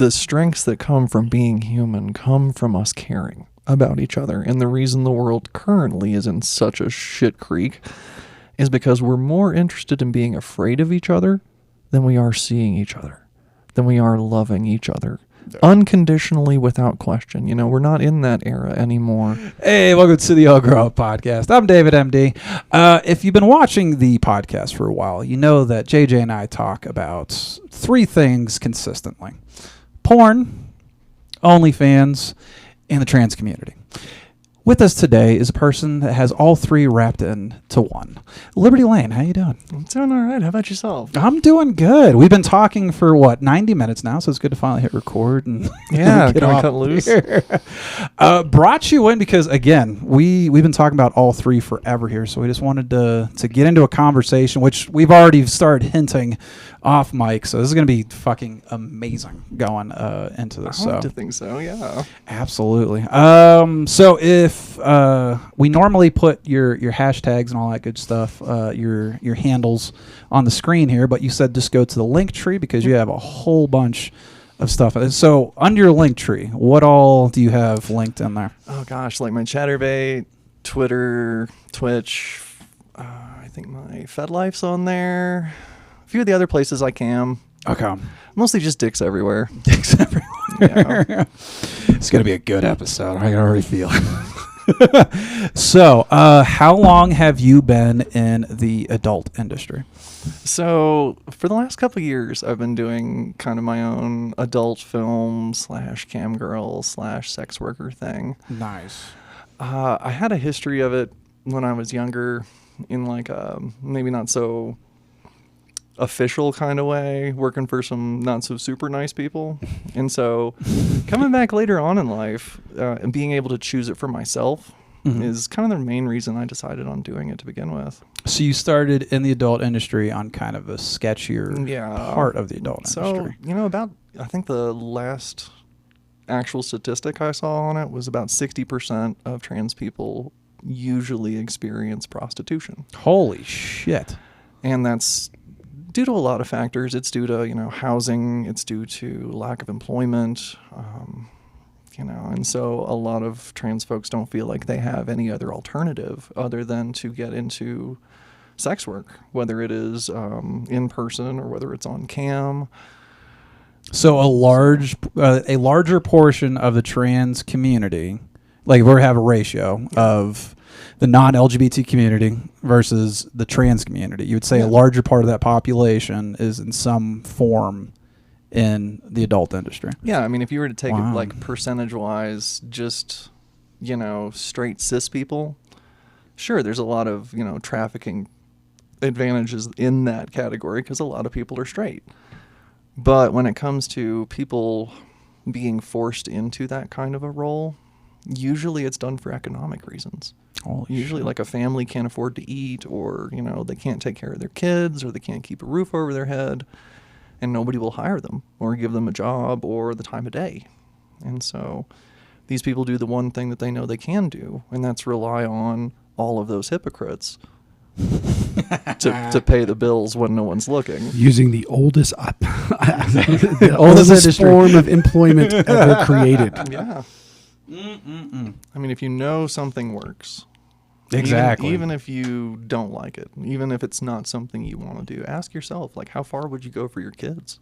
the strengths that come from being human come from us caring about each other. And the reason the world currently is in such a shit creek is because we're more interested in being afraid of each other than we are seeing each other, than we are loving each other. Unconditionally, without question. You know, we're not in that era anymore. Hey, welcome to the All Grow Up Podcast. I'm David MD. If you've been watching the podcast for a while, you know that JJ and I talk about three things consistently: porn, OnlyFans, and the trans community. With us today is a person that has all three wrapped into one. Liberty Lane, how you doing? I'm doing all right. How about yourself? I'm doing good. We've been talking for, 90 minutes now, so it's good to finally hit record and Yeah, get can we off cut loose? here. Brought you in because, again, we've been talking about all three forever here, so we just wanted to get into a conversation, which we've already started hinting off mic, so this is going to be fucking amazing going into this. I like to think so, yeah. Absolutely. So if we normally put your hashtags and all that good stuff, your handles on the screen here, but you said just go to the link tree because you have a whole bunch of stuff. So under your link tree, what all do you have linked in there? Oh gosh, like my Chatterbait, Twitter, Twitch, I think my FedLife's on there. A few of the other places I can. Okay. Mostly just dicks everywhere. Dicks everywhere. Yeah. It's going to be a good episode. I can already feel it. So, how long have you been in the adult industry? So for the last couple of years, I've been doing kind of my own adult film / cam girl / sex worker thing. Nice. I had a history of it when I was younger in like a maybe not so official kind of way, working for some not so super nice people. And so coming back later on in life and being able to choose it for myself is kind of the main reason I decided on doing it to begin with. So you started in the adult industry on kind of a sketchier part of the adult industry. So, you know, I think the last actual statistic I saw on it was about 60% of trans people usually experience prostitution. Holy shit. And that's due to a lot of factors. It's due to, you know, housing. It's due to lack of employment. You know, and so a lot of trans folks don't feel like they have any other alternative other than to get into sex work, whether it is in person or whether it's on cam. So a larger portion of the trans community, like if we have a ratio of the non-LGBT community versus the trans community, you would say a larger part of that population is in some form in the adult industry. Yeah, I mean, if you were to take it like percentage-wise, just, you know, straight cis people, sure, there's a lot of, you know, trafficking advantages in that category because a lot of people are straight. But when it comes to people being forced into that kind of a role, usually it's done for economic reasons. Usually like a family can't afford to eat, or, you know, they can't take care of their kids, or they can't keep a roof over their head, and nobody will hire them or give them a job or the time of day. And so these people do the one thing that they know they can do, and that's rely on all of those hypocrites to pay the bills when no one's looking. Using the oldest oldest form of employment ever created. Yeah. I mean, if you know something works, exactly. Even if you don't like it, even if it's not something you want to do, ask yourself, like, how far would you go for your kids?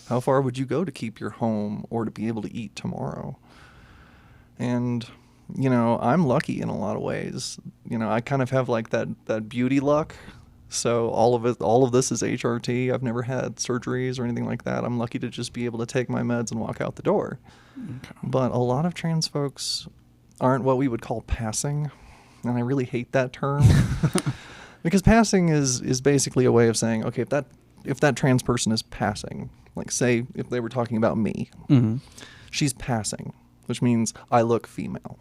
How far would you go to keep your home or to be able to eat tomorrow? And, you know, I'm lucky in a lot of ways. You know, I kind of have like that beauty luck. So all of this is HRT. I've never had surgeries or anything like that. I'm lucky to just be able to take my meds and walk out the door. Okay. But a lot of trans folks aren't what we would call passing. And I really hate that term because passing is basically a way of saying, okay, if that trans person is passing, like say if they were talking about me, she's passing, which means I look female.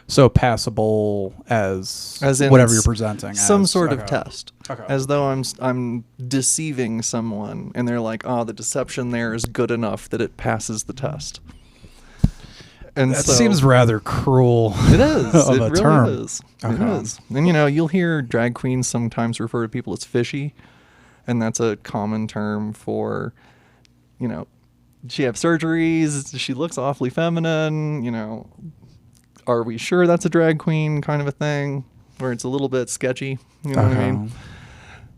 So passable as in whatever you're presenting. Some sort of test. Okay. As though I'm deceiving someone and they're like, oh, the deception there is good enough that it passes the test. And that seems rather cruel. It is. Of it a really term. is. It is. And, you know, you'll hear drag queens sometimes refer to people as fishy, and that's a common term for, you know, she have surgeries? She looks awfully feminine. You know, are we sure that's a drag queen kind of a thing where it's a little bit sketchy? You know what I mean?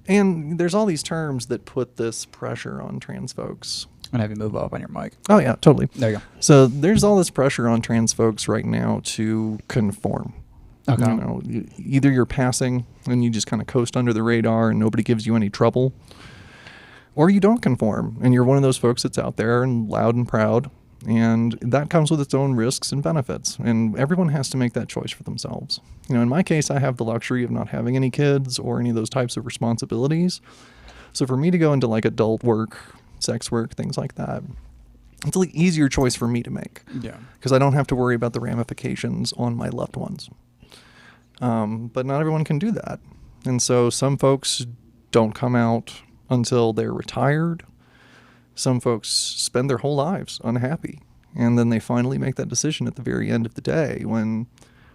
And there's all these terms that put this pressure on trans folks. I'm going to have you move up on your mic. Oh, yeah, totally. There you go. So there's all this pressure on trans folks right now to conform. Okay. You know, either you're passing and you just kind of coast under the radar and nobody gives you any trouble, or you don't conform and you're one of those folks that's out there and loud and proud. And that comes with its own risks and benefits. And everyone has to make that choice for themselves. You know, in my case, I have the luxury of not having any kids or any of those types of responsibilities. So for me to go into like adult work, sex work, things like that, it's an easier choice for me to make. Yeah. Because I don't have to worry about the ramifications on my loved ones. But not everyone can do that. And so some folks don't come out until they're retired. Some folks spend their whole lives unhappy. And then they finally make that decision at the very end of the day when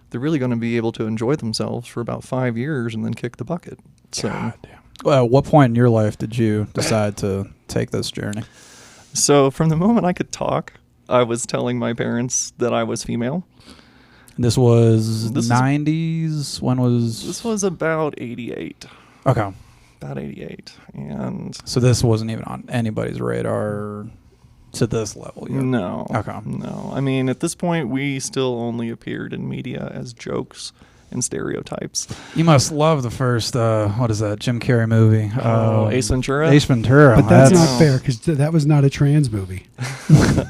they're really going to be able to enjoy themselves for about 5 years and then kick the bucket. So, God damn. Well, at what point in your life did you decide to take this journey? So from the moment I could talk, I was telling my parents that I was female. This was This is- 90s? When was... This was about 88. Okay. About 88. And So this wasn't even on anybody's radar to this level yet? no. Okay. No. I mean, at this point, we still only appeared in media as jokes and stereotypes. You must love the first, what is that, Jim Carrey movie? Ace Ventura? Ace Ventura. But that's That's- not fair because that was not a trans movie.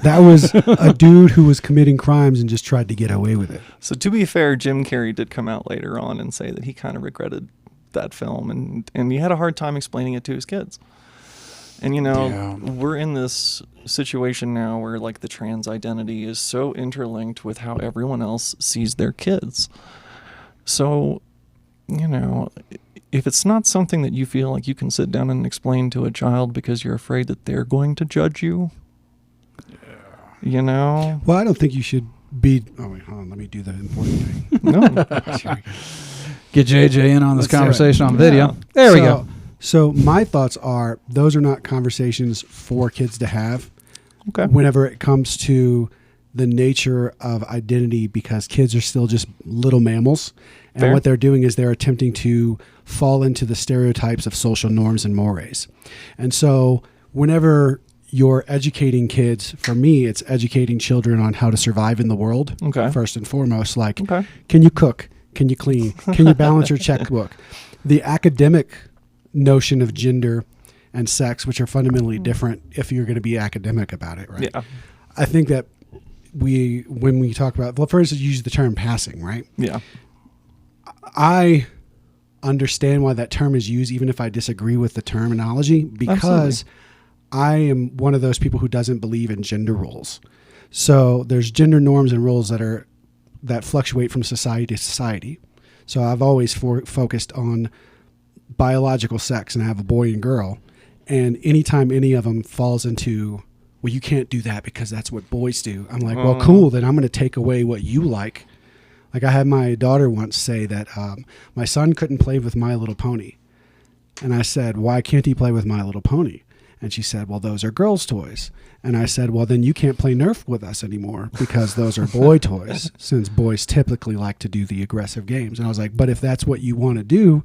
That was a dude who was committing crimes and just tried to get away with it. So to be fair, Jim Carrey did come out later on and say that he kind of regretted that film and he had a hard time explaining it to his kids. And you know, Yeah. we're in this situation now where like the trans identity is so interlinked with how everyone else sees their kids. So, you know, if it's not something that you feel like you can sit down and explain to a child because you're afraid that they're going to judge you, you know, Well, I don't think you should be. Oh, wait, hold on. Let me do the important thing. no. Here we go. Get JJ in on this Let's do it. conversation on video. Yeah. There we So- go. So my thoughts are those are not conversations for kids to have Okay. whenever it comes to the nature of identity, because kids are still just little mammals. And Fair. what they're doing is they're attempting to fall into the stereotypes of social norms and mores. And so whenever you're educating kids, for me, it's educating children on how to survive in the world. Okay. First and foremost, like, Okay. can you cook? Can you clean? Can you balance your checkbook? The academic notion of gender and sex, which are fundamentally different if you're going to be academic about it, right? Yeah. I think that when we talk about, well, first use the term passing, right? Yeah. I understand why that term is used, even if I disagree with the terminology, because I am one of those people who doesn't believe in gender roles. So there's gender norms and roles that fluctuate from society to society. So I've always focused on biological sex, and I have a boy and girl. And anytime any of them falls into, well, you can't do that because that's what boys do, I'm like, well, cool, then I'm going to take away what you like. Like I had my daughter once say that my son couldn't play with My Little Pony. And I said, why can't he play with My Little Pony? And she said, well, those are girls' toys. And I said, well, then you can't play Nerf with us anymore because those are boy toys, since boys typically like to do the aggressive games. And I was like, but if that's what you want to do,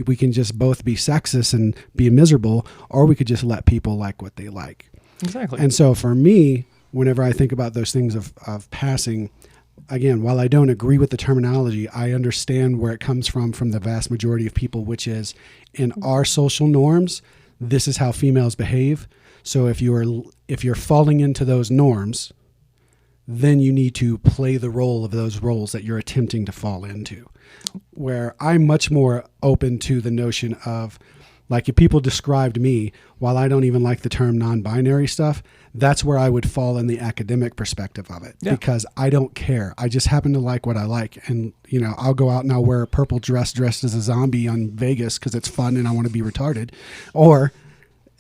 we can just both be sexist and be miserable, or we could just let people like what they like. Exactly. And so for me, whenever I think about those things of passing, again, while I don't agree with the terminology, I understand where it comes from the vast majority of people, which is in our social norms, this is how females behave. So if you're falling into those norms, then you need to play the role of those roles that you're attempting to fall into. Where I'm much more open to the notion of, like, if people described me, while I don't even like the term non-binary stuff, that's where I would fall in the academic perspective of it. Yeah. Because I don't care. I just happen to like what I like. And, you know, I'll go out and I'll wear a purple dress dressed as a zombie on Vegas because it's fun and I want to be retarded. Or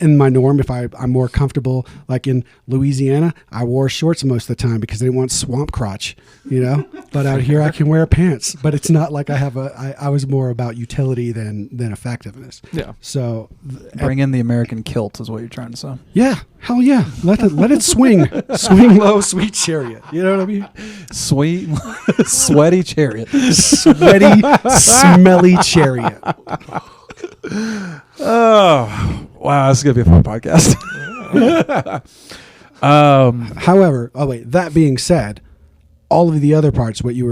in my norm, if I'm more comfortable, like in Louisiana, I wore shorts most of the time because they didn't want swamp crotch, But out here, I can wear pants. But it's not like I was more about utility than effectiveness. Yeah. So Bring in the American kilt is what you're trying to say. yeah, hell yeah, let it swing, swing low, sweet chariot. You know what I mean? Sweet, sweaty chariot. Sweaty, smelly chariot. Oh, wow. This is going to be a fun podcast. However, that being said, all of the other parts, what we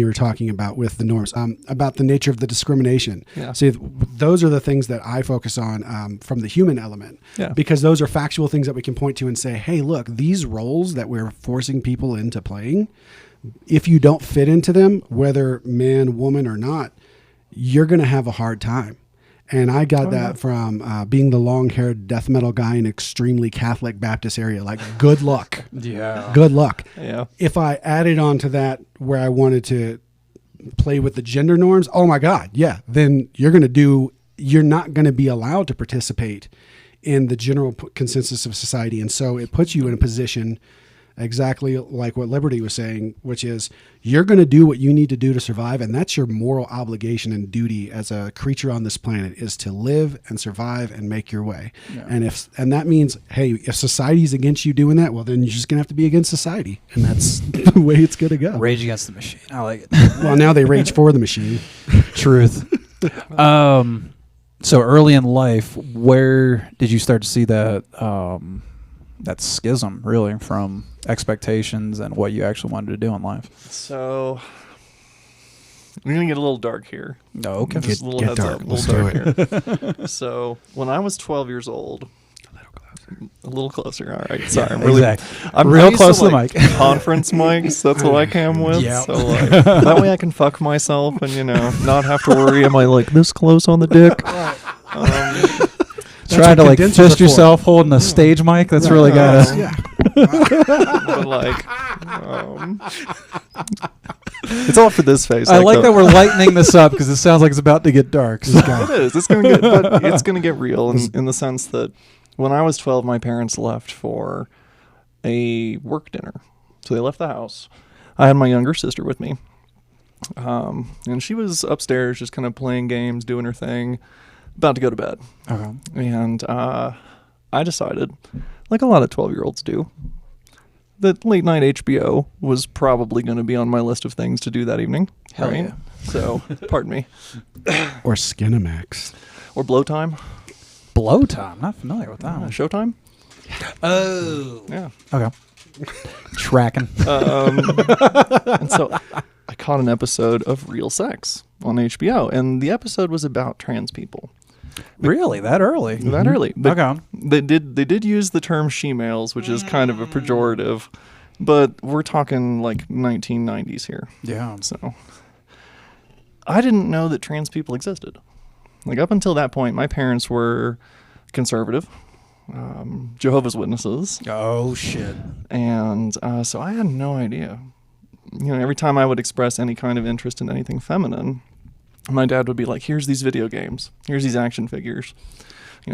were talking about with the norms, about the nature of the discrimination. Yeah. See, those are the things that I focus on from the human element, Yeah. because those are factual things that we can point to and say, hey, look, these roles that we're forcing people into playing, if you don't fit into them, whether man, woman, or not, you're going to have a hard time. And I got that from being the long-haired death metal guy in extremely Catholic Baptist area. Like, good luck. Yeah. Good luck. Yeah. If I added on to that where I wanted to play with the gender norms, oh my God, yeah, then you're not going to be allowed to participate in the general consensus of society. And so it puts you in a position exactly like what Liberty was saying, which is you're going to do what you need to do to survive. And that's your moral obligation and duty as a creature on this planet, is to live and survive and make your way. Yeah. And that means, hey, if society's against you doing that, well, then you're just going to have to be against society. And that's the way it's going to go. Rage Against the Machine. I like it. Well, now they rage for the machine. Truth. So early in life, where did you start to see that that schism, really, from expectations and what you actually wanted to do in life? So we're gonna get a little dark here. No, okay. Just a little Get heads dark. up. A Let's little do dark here. So when I was 12 years old, a little closer. All right. Sorry. I'm really, exactly. I'm Real used to, close to the like, mic. Conference mics. That's what I cam with. Yep. So like, that way I can fuck myself and not have to worry. Am I like this close on the dick? Trying to what like condensers fist are for. yourself holding a stage mic. That's really gotta. Yeah. But like, it's all for this face. I like the- that we're lightening this up because it sounds like it's about to get dark. So. It is. It's gonna get, but it's gonna get real in the sense that when I was 12, my parents left for a work dinner, so they left the house. I had my younger sister with me, and she was upstairs just kind of playing games, doing her thing, about to go to bed. Okay. And I decided, like a lot of 12-year-olds do, that late night HBO was probably going to be on my list of things to do that evening. Hell right? yeah. So, pardon me. Or Skinamax. Or Blow Time. Blow Time. Not familiar with that one. Showtime? Oh. Yeah. Okay. Tracking. And so I caught an episode of Real Sex on HBO, and the episode was about trans people. Really? That early? That early. But Okay. They did use the term she-males, which is kind of a pejorative, but we're talking like 1990s here. Yeah. So I didn't know that trans people existed. Like up until that point, my parents were conservative, Jehovah's Witnesses, Oh shit. and so I had no idea. Every time I would express any kind of interest in anything feminine, my dad would be like, here's these video games, here's these action figures,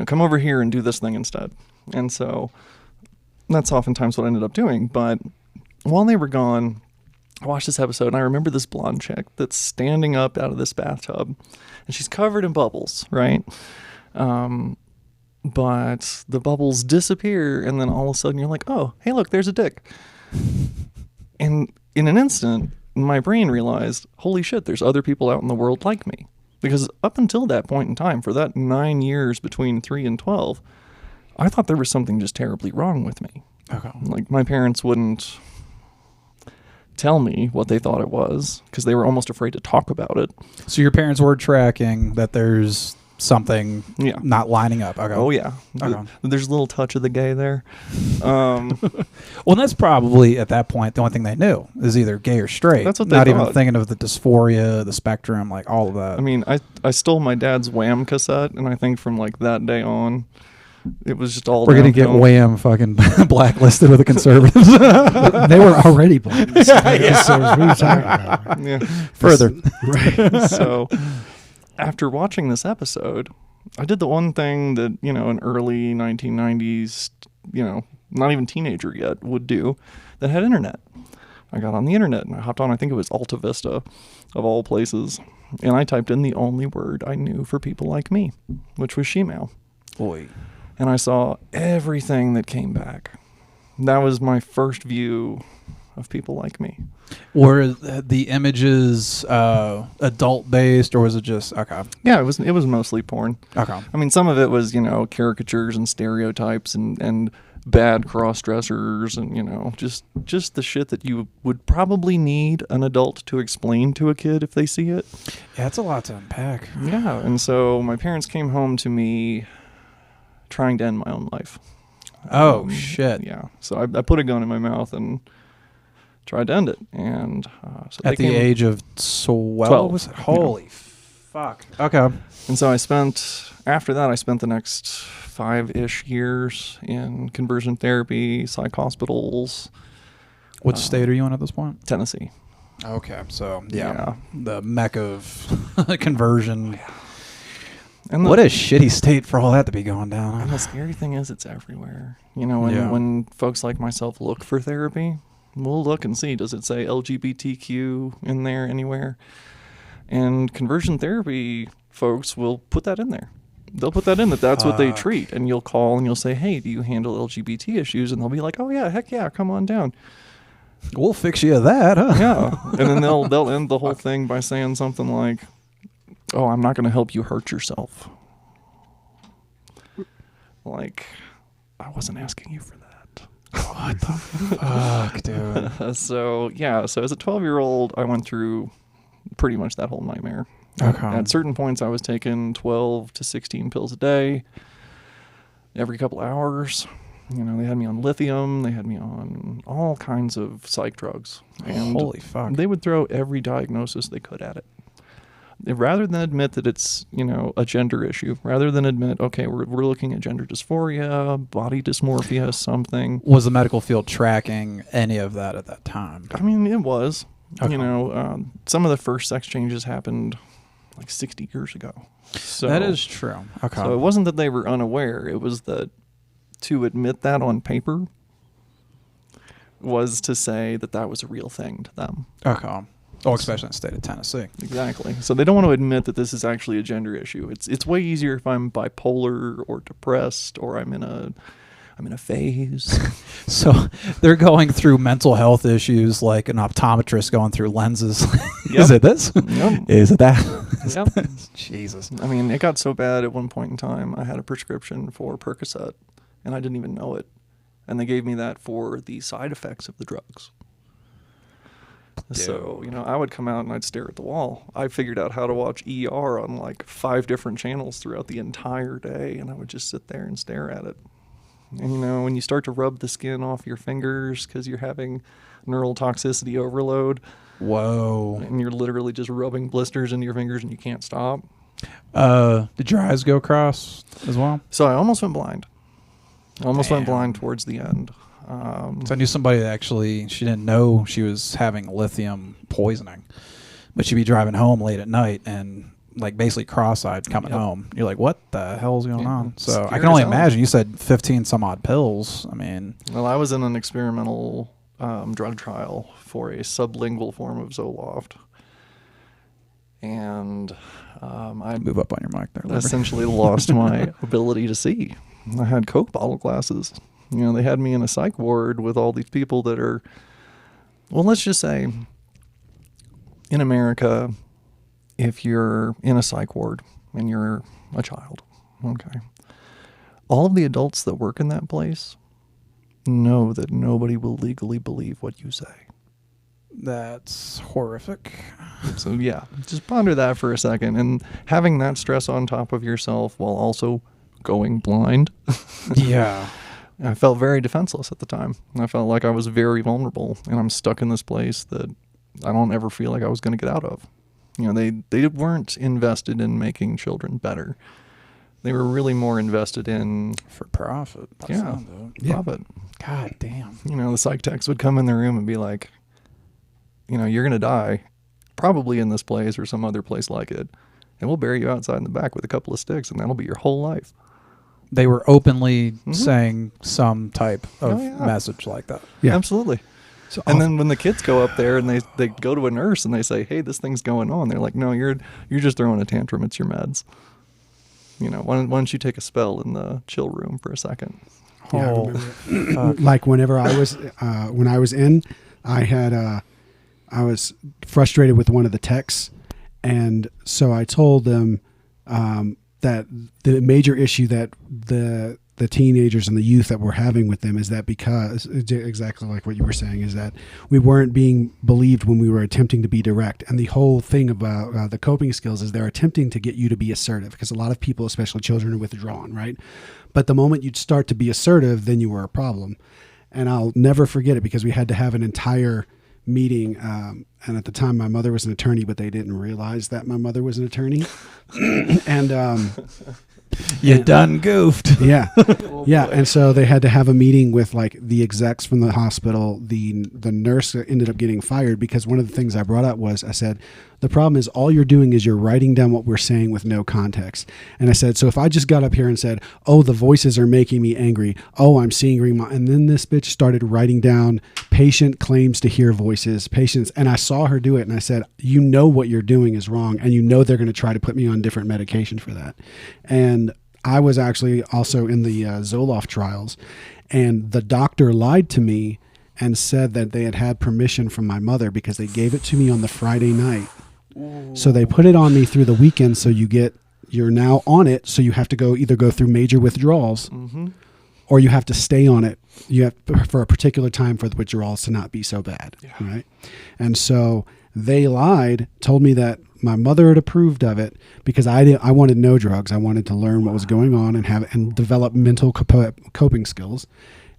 come over here and do this thing instead. And so that's oftentimes what I ended up doing. But while they were gone, I watched this episode, and I remember this blonde chick that's standing up out of this bathtub, and she's covered in bubbles, right? But the bubbles disappear, and then all of a sudden you're like, oh, hey, look, there's a dick. And in an instant, my brain realized, holy shit, there's other people out in the world like me. Because up until that point in time, for that 9 years between 3 and 12, I thought there was something just terribly wrong with me. Okay. Like, my parents wouldn't tell me what they thought it was because they were almost afraid to talk about it. So your parents were tracking that there's something Yeah. not lining up. Okay. Oh, yeah. Okay. There's a little touch of the gay there. Well, that's probably at that point the only thing they knew is either gay or straight. That's what they Not even thought. thinking of the dysphoria, the spectrum, like all of that. I mean, I stole my dad's Wham cassette, and I think from like that day on, it was just all we're gonna get downhill. Wham fucking blacklisted with the conservatives. They were already blind. So what are you talking about? Yeah. Further. Right. So after watching this episode, I did the one thing that, an early 1990s, not even teenager yet would do that had internet. I got on the internet and I hopped on, I think it was Alta Vista of all places. And I typed in the only word I knew for people like me, which was shemale. Boy. And I saw everything that came back. That was my first view of people like me. Were the images adult based, or was it just okay? Yeah, it was mostly porn. Okay. I mean, some of it was, caricatures and stereotypes and bad cross dressers and, just the shit that you would probably need an adult to explain to a kid if they see it. Yeah, it's a lot to unpack. Yeah, and so my parents came home to me trying to end my own life. Oh, shit. Yeah, so I put a gun in my mouth and tried to end it. And so At the age of 12? Was it? Holy fuck. Okay. And so after that, I spent the next 5-ish years in conversion therapy, psych hospitals. What state are you in at this point? Tennessee. Okay, so yeah. The mecca of conversion. And what a shitty state for all that to be going down. And the scary thing is it's everywhere. When folks like myself look for therapy, we'll look and see, does it say LGBTQ in there anywhere? And conversion therapy folks will put that in there. They'll put that in that's what they treat. And you'll call and you'll say, hey, do you handle LGBT issues? And they'll be like, oh yeah, heck yeah, come on down. We'll fix you that, huh? Yeah. And then they'll end the whole thing by saying something like, oh, I'm not going to help you hurt yourself. Like, I wasn't asking you for that. What the fuck, dude? So as a 12-year-old, I went through pretty much that whole nightmare. Okay. At certain points, I was taking 12 to 16 pills a day, every couple hours. They had me on lithium. They had me on all kinds of psych drugs. And holy fuck. They would throw every diagnosis they could at it. Rather than admit that it's, a gender issue, rather than admit, okay, we're looking at gender dysphoria, body dysmorphia, something. Was the medical field tracking any of that at that time? I mean, it was. Okay. Some of the first sex changes happened like 60 years ago. So that is true. Okay. So it wasn't that they were unaware. It was that to admit that on paper was to say that was a real thing to them. Okay. Oh, especially in the state of Tennessee. Exactly. So they don't want to admit that this is actually a gender issue. It's way easier if I'm bipolar or depressed or I'm in a phase. So they're going through mental health issues like an optometrist going through lenses. Yep. Is it this? Yep. Is it that? Yep. Jesus. I mean, it got so bad at one point in time, I had a prescription for Percocet, and I didn't even know it. And they gave me that for the side effects of the drugs. Dude. So, I would come out and I'd stare at the wall. I figured out how to watch ER on like 5 different channels throughout the entire day, and I would just sit there and stare at it. And, when you start to rub the skin off your fingers because you're having neural toxicity overload. Whoa. And you're literally just rubbing blisters into your fingers and you can't stop. Did your eyes go cross as well? So I almost went blind. Went Damn. blind towards the end. So I knew somebody that actually, she didn't know she was having lithium poisoning, but she'd be driving home late at night and like basically cross-eyed coming home. You're like, what the hell's going on? So I can only imagine. You said 15 some odd pills. I mean, well, I was in an experimental drug trial for a sublingual form of Zoloft, and I move up on your mic there. essentially lost my ability to see. I had Coke bottle glasses. They had me in a psych ward with all these people that are, well, let's just say in America, if you're in a psych ward and you're a child, okay, all of the adults that work in that place know that nobody will legally believe what you say. That's horrific. So yeah, just ponder that for a second. And having that stress on top of yourself while also going blind. Yeah. I felt very defenseless at the time. I felt like I was very vulnerable, and I'm stuck in this place that I don't ever feel like I was going to get out of. They weren't invested in making children better. They were really more invested in for profit. Profit. God damn. The psych techs would come in their room and be like, you're going to die, probably in this place or some other place like it. and we'll bury you outside in the back with a couple of sticks, and that'll be your whole life. They were openly saying some type of yeah. message like that. Yeah. Absolutely. So And then when the kids go up there and they go to a nurse and they say, "Hey, this thing's going on," they're like, "No, you're just throwing a tantrum. It's your meds. You know, why don't you take a spell in the chill room for a second?" Yeah, I Oh, remember it. Like whenever I was when I was in, I was frustrated with one of the techs, and so I told them that the major issue that the teenagers and the youth that we're having with them is that because exactly like what you were saying is that we weren't being believed when we were attempting to be direct. And the whole thing about the coping skills is they're attempting to get you to be assertive, because a lot of people, especially children, are withdrawn, right? But the moment you'd start to be assertive, then you were a problem. And I'll never forget it, because we had to have an entire meeting. And at the time my mother was an attorney, but they didn't realize that my mother was an attorney. And, you done goofed. yeah. Yeah. And so they had to have a meeting with like the execs from the hospital. The nurse ended up getting fired because one of the things I brought up was, I said, the problem is all you're doing is you're writing down what we're saying with no context. And I said, so if I just got up here and said, oh, the voices are making me angry. Oh, I'm seeing green. And then this bitch started writing down patient claims to hear voices, patients. And I saw her do it. And I said, you know what you're doing is wrong. And you know they're going to try to put me on different medication for that. And I was actually also in the Zoloft trials, and the doctor lied to me and said that they had permission from my mother because they gave it to me on the Friday night. Ooh. So they put it on me through the weekend. So you're now on it. So you have to either go through major withdrawals, or you have to stay on it. You have for a particular time for the withdrawals to not be so bad. Yeah. Right. And so they lied, told me that my mother had approved of it because I wanted no drugs. I wanted to learn what was going on and develop mental coping skills.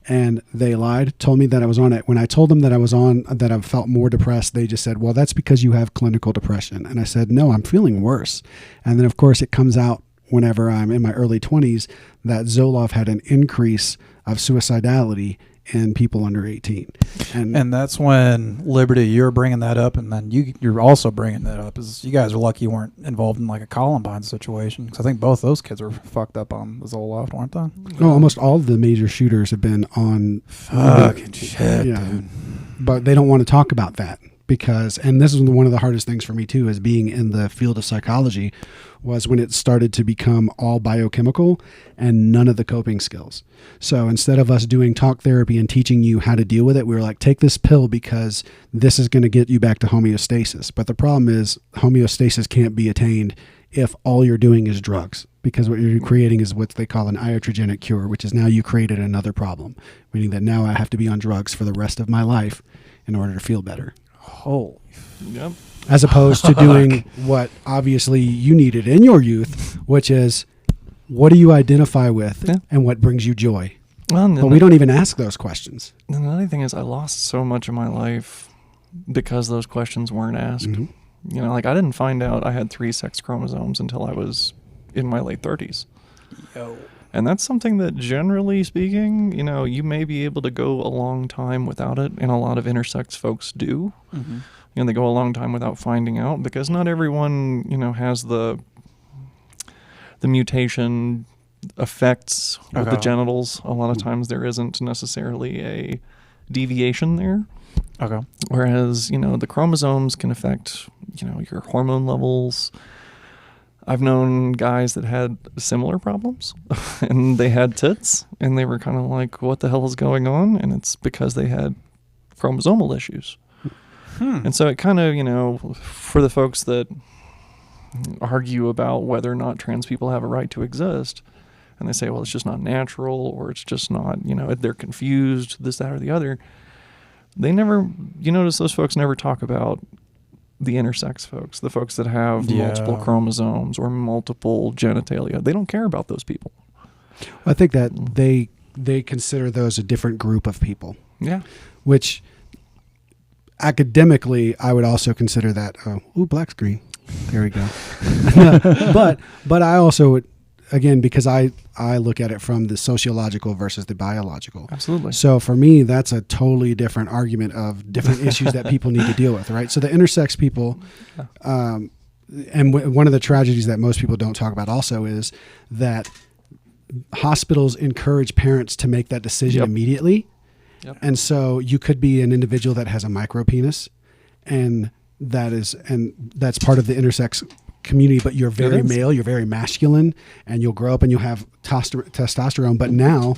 And they lied, told me that I was on it. When I told them that that I felt more depressed, they just said, well, that's because you have clinical depression. And I said, no, I'm feeling worse. And then of course it comes out whenever I'm in my early 20s that Zoloft had an increase of suicidality in people under 18. And that's when, Liberty, you're bringing that up, and then you're also bringing that up, is you guys are lucky you weren't involved in like a Columbine situation, because I think both those kids were fucked up on the Zoloft, weren't they? No, almost all of the major shooters have been on fucking shit, yeah, dude. But they don't want to talk about that because, and this is one of the hardest things for me too, is being in the field of psychology, was when it started to become all biochemical and none of the coping skills. So instead of us doing talk therapy and teaching you how to deal with it, we were like, take this pill because this is going to get you back to homeostasis. But the problem is homeostasis can't be attained if all you're doing is drugs, because what you're creating is what they call an iatrogenic cure, which is now you created another problem, meaning that now I have to be on drugs for the rest of my life in order to feel better. Holy. Yep. As opposed to doing what obviously you needed in your youth, which is what do you identify with and what brings you joy? Well, But we don't even ask those questions. And the other thing is I lost so much of my life because those questions weren't asked. Mm-hmm. You know, like I didn't find out I had 3 sex chromosomes until I was in my late 30s. Yo. And that's something that, generally speaking, you know, you may be able to go a long time without it, and a lot of intersex folks do. Mm-hmm. You know, they go a long time without finding out because not everyone, you know, has the mutation effects with the genitals. A lot of times there isn't necessarily a deviation there. Okay. Whereas, you know, the chromosomes can affect, you know, your hormone levels. I've known guys that had similar problems and they had tits and they were kind of like, what the hell is going on? And it's because they had chromosomal issues. And so it kind of, you know, for the folks that argue about whether or not trans people have a right to exist, and they say, well, it's just not natural, or it's just not, you know, they're confused, this, that, or the other. They never, you notice those folks never talk about the intersex folks, the folks that have multiple chromosomes or multiple genitalia. They don't care about those people. I think that they consider those a different group of people. Yeah. Which academically, I would also consider that, black screen. There we go. But I also would, again, because I look at it from the sociological versus the biological. Absolutely. So for me, that's a totally different argument of different issues that people need to deal with, right? So the intersex people, and one of the tragedies that most people don't talk about also is that hospitals encourage parents to make that decision immediately. Yep. And so you could be an individual that has a micro penis, and that's part of the intersex community, but you're very male, you're very masculine, and you'll grow up and you'll have testosterone. But now,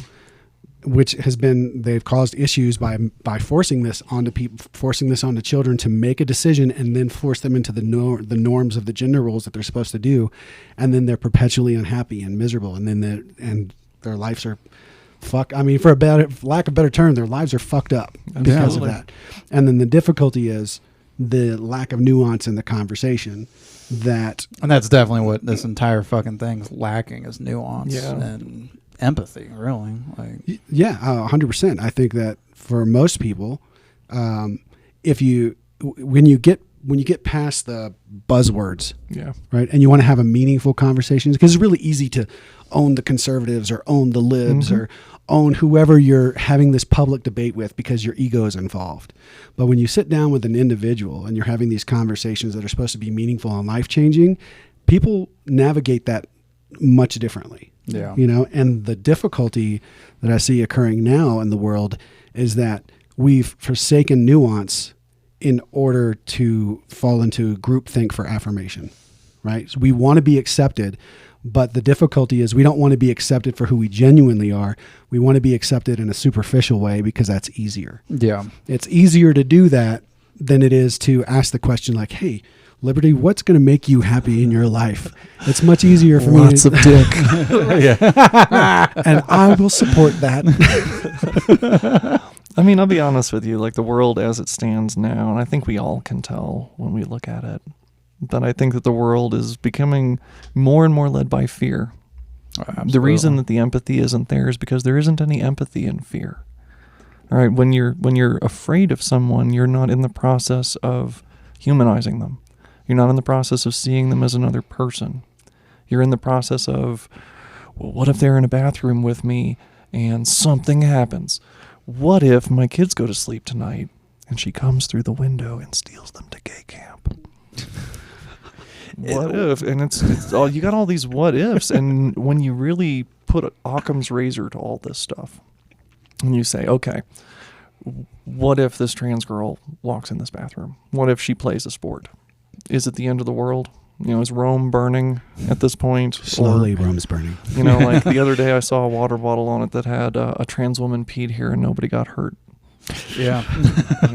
which has been, they've caused issues by forcing this onto people, forcing this onto children to make a decision and then force them into the norms of the gender roles that they're supposed to do, and then they're perpetually unhappy and miserable, and then their lives are I mean, for lack of a better term, their lives are fucked up because of that. And then the difficulty is the lack of nuance in the conversation. And that's definitely what this entire fucking thing's lacking, is nuance and empathy, really. Like, yeah, 100%. I think that for most people, when you get past the buzzwords, right, and you want to have a meaningful conversation, because it's really easy to own the conservatives or own the libs or own whoever you're having this public debate with, because your ego is involved. But when you sit down with an individual and you're having these conversations that are supposed to be meaningful and life-changing, people navigate that much differently. Yeah. You know, and the difficulty that I see occurring now in the world is that we've forsaken nuance in order to fall into groupthink for affirmation, right? So we want to be accepted, but the difficulty is we don't want to be accepted for who we genuinely are. We want to be accepted in a superficial way because that's easier. Yeah. It's easier to do that than it is to ask the question like, hey, Liberty, what's going to make you happy in your life? It's much easier for me. Lots of dick. And I will support that. I mean, I'll be honest with you, like the world as it stands now, and I think we all can tell when we look at it, that I think that the world is becoming more and more led by fear. Absolutely. The reason that the empathy isn't there is because there isn't any empathy in fear. All right, when you're afraid of someone, you're not in the process of humanizing them. You're not in the process of seeing them as another person. You're in the process of, well, what if they're in a bathroom with me and something happens? What if my kids go to sleep tonight and she comes through the window and steals them to gay camp? What if? And it's all, you got all these what ifs. And when you really put Occam's razor to all this stuff and you say, okay, what if this trans girl walks in this bathroom? What if she plays a sport? Is it the end of the world? You know, is Rome burning at this point? Slowly, Rome's burning. You know, like the other day I saw a water bottle on it that had a trans woman peed here and nobody got hurt. Yeah.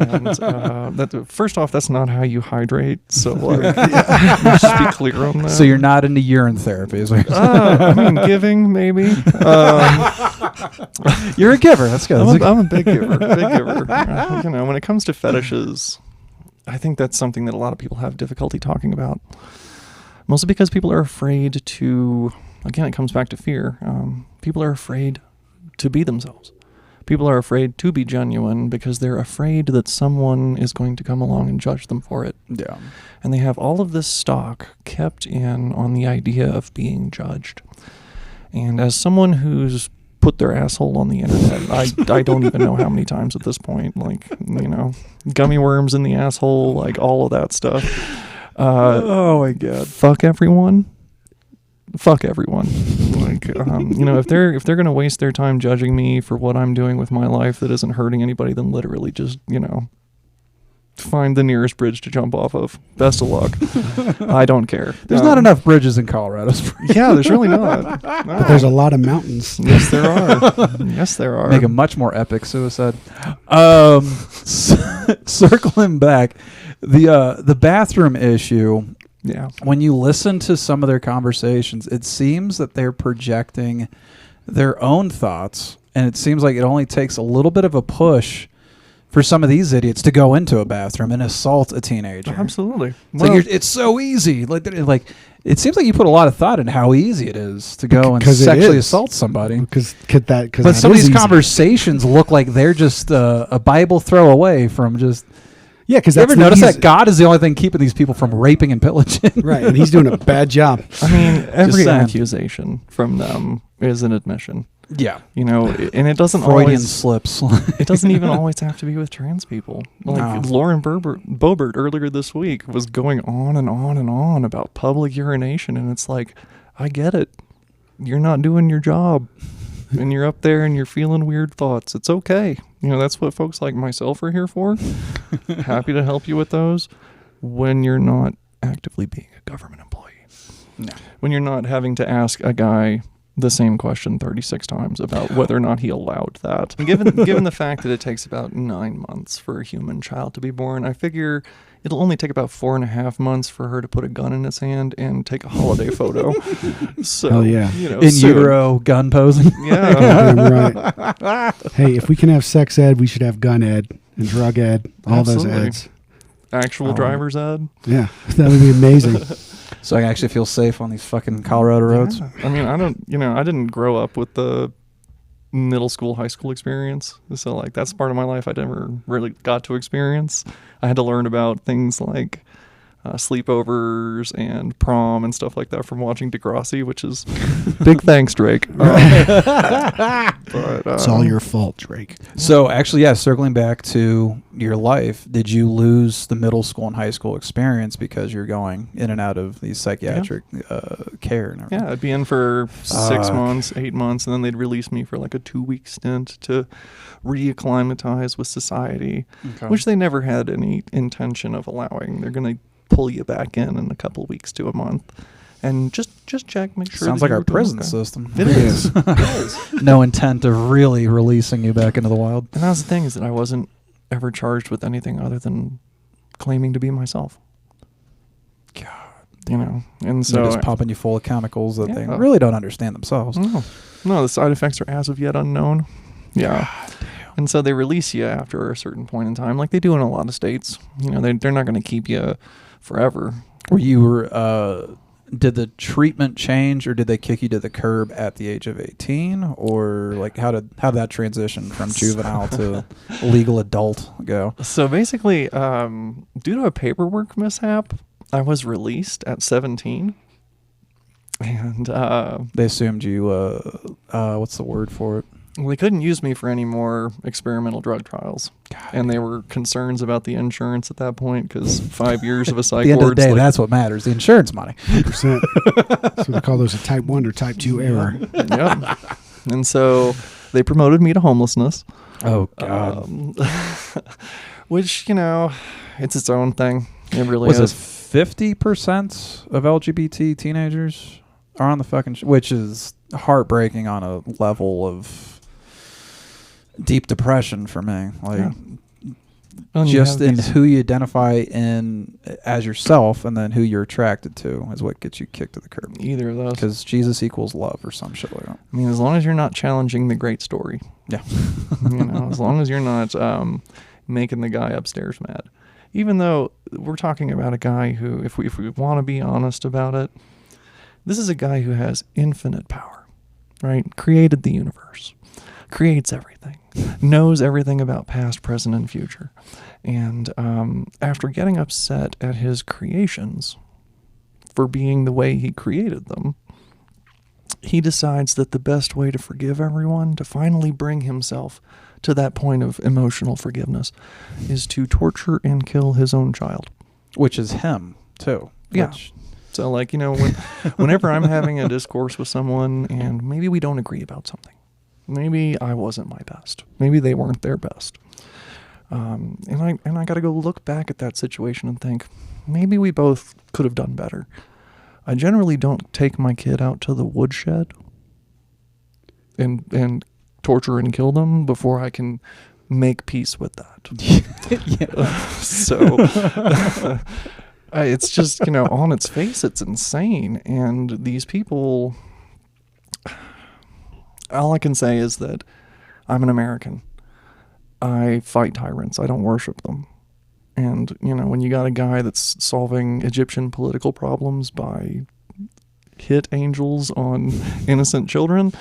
And, first off, that's not how you hydrate. So let's just be clear on that. So you're not into urine therapy, is what you're saying? I mean, giving maybe. You're a giver. That's good. I'm a big giver. Big giver. You know, when it comes to fetishes, I think that's something that a lot of people have difficulty talking about. Mostly because people are afraid to. Again, it comes back to fear. People are afraid to be themselves. People are afraid to be genuine because they're afraid that someone is going to come along and judge them for it. Yeah. And they have all of this stock kept in on the idea of being judged. And as someone who's put their asshole on the internet, I don't even know how many times at this point, like, you know, gummy worms in the asshole, like all of that stuff. Oh my God. Fuck everyone. Fuck everyone. Like, you know, if they're gonna waste their time judging me for what I'm doing with my life that isn't hurting anybody, then literally just, you know, find the nearest bridge to jump off of. Best of luck. I don't care. There's not enough bridges in Colorado Springs. Yeah, there's really not. No. But there's a lot of mountains. Yes, there are. Yes, there are. Make a much more epic suicide. Circling back, the bathroom issue. Yeah. When you listen to some of their conversations, it seems that they're projecting their own thoughts, and it seems like it only takes a little bit of a push for some of these idiots to go into a bathroom and assault a teenager. Absolutely. It's, like it's so easy. Like it seems like you put a lot of thought in how easy it is to go and sexually assault somebody. But some of these conversations look like they're just a Bible throw away from just. Yeah, because you ever notice that God is the only thing keeping these people from raping and pillaging? Right, and he's doing a bad job. I mean, every accusation from them is an admission. Yeah. You know, and it doesn't Freudian always slips. it doesn't even always have to be with trans people. Like No. Lauren Boebert earlier this week was going on and on and on about public urination, and it's like, I get it. You're not doing your job, and you're up there and you're feeling weird thoughts. It's okay. You know, that's what folks like myself are here for. Happy to help you with those when you're not actively being a government employee. No. When you're not having to ask a guy the same question 36 times about whether or not he allowed that. Given the fact that it takes about 9 months for a human child to be born, I figure it'll only take about 4.5 months for her to put a gun in his hand and take a holiday photo. So, Hell yeah. you know, In soon. utero gun posing. Yeah. Damn right. Hey, if we can have sex ed, we should have gun ed and drug ed, all Absolutely. those eds. Actual driver's ed. Yeah, that would be amazing. So I can actually feel safe on these fucking Colorado roads. Yeah. I mean, I didn't grow up with the middle school, high school experience. So like that's part of my life I never really got to experience. I had to learn about things like sleepovers and prom and stuff like that from watching Degrassi, which is big thanks, Drake. But, It's all your fault, Drake. So actually, yeah, circling back to your life, did you lose the middle school and high school experience because you're going in and out of these psychiatric care and everything? Yeah, I'd be in for 6 Fuck. months, 8 months, and then they'd release me for like a 2-week stint to reacclimatize with society, Okay. which they never had any intention of allowing. They're going to pull you back in a couple of weeks to a month and just check, make sure. Sounds that like you're our doing prison okay. system. It is. It is. No intent of really releasing you back into the wild. And that was the thing, is that I wasn't ever charged with anything other than claiming to be myself. God. You know, and So so just popping you full of chemicals that they Yeah. really don't understand themselves. no, the side effects are as of yet unknown. Yeah. And so they release you after a certain point in time, like they do in a lot of states. You know, they're not going to keep you forever. Were you did the treatment change, or did they kick you to the curb at the age of 18, or like how did that transition from juvenile to legal adult go? So basically, due to a paperwork mishap, I was released at 17. And They assumed you what's the word for it? they couldn't use me for any more experimental drug trials. And they were concerns about the insurance at that point because 5 years of a At psych the end of the ward's day, like, that's what matters, the insurance money. 100%. So they call those a type 1 or type 2 error. Yep. And so they promoted me to homelessness. Oh God. Which, you know, it's its own thing. It really Was is. it 50% of LGBT teenagers are on the fucking which is heartbreaking on a level of deep depression for me. Like Yeah. And you just have in these- who you identify in as yourself, and then who you're attracted to is what gets you kicked to the curb. either of those. Because Jesus equals love or some shit like that. I mean, as long as you're not challenging the great story, Yeah. you know, as long as you're not making the guy upstairs mad. Even though we're talking about a guy who, if we want to be honest about it, this is a guy who has infinite power, right? Created the universe, creates everything, knows everything about past, present, and future. And after getting upset at his creations for being the way he created them, he decides that the best way to forgive everyone, to finally bring himself to that point of emotional forgiveness, is to torture and kill his own child. Which is him too. Yeah. Which- So, like, you know, whenever I'm having a discourse with someone and maybe we don't agree about something, maybe I wasn't my best, maybe they weren't their best, and I got to go look back at that situation and think, maybe we both could have done better. I generally don't take my kid out to the woodshed and torture and kill them before I can make peace with that. So it's just, you know, on its face, it's insane. And these people, all I can say is that I'm an American. I fight tyrants. I don't worship them. And, you know, when you got a guy that's solving Egyptian political problems by hit angels on innocent children,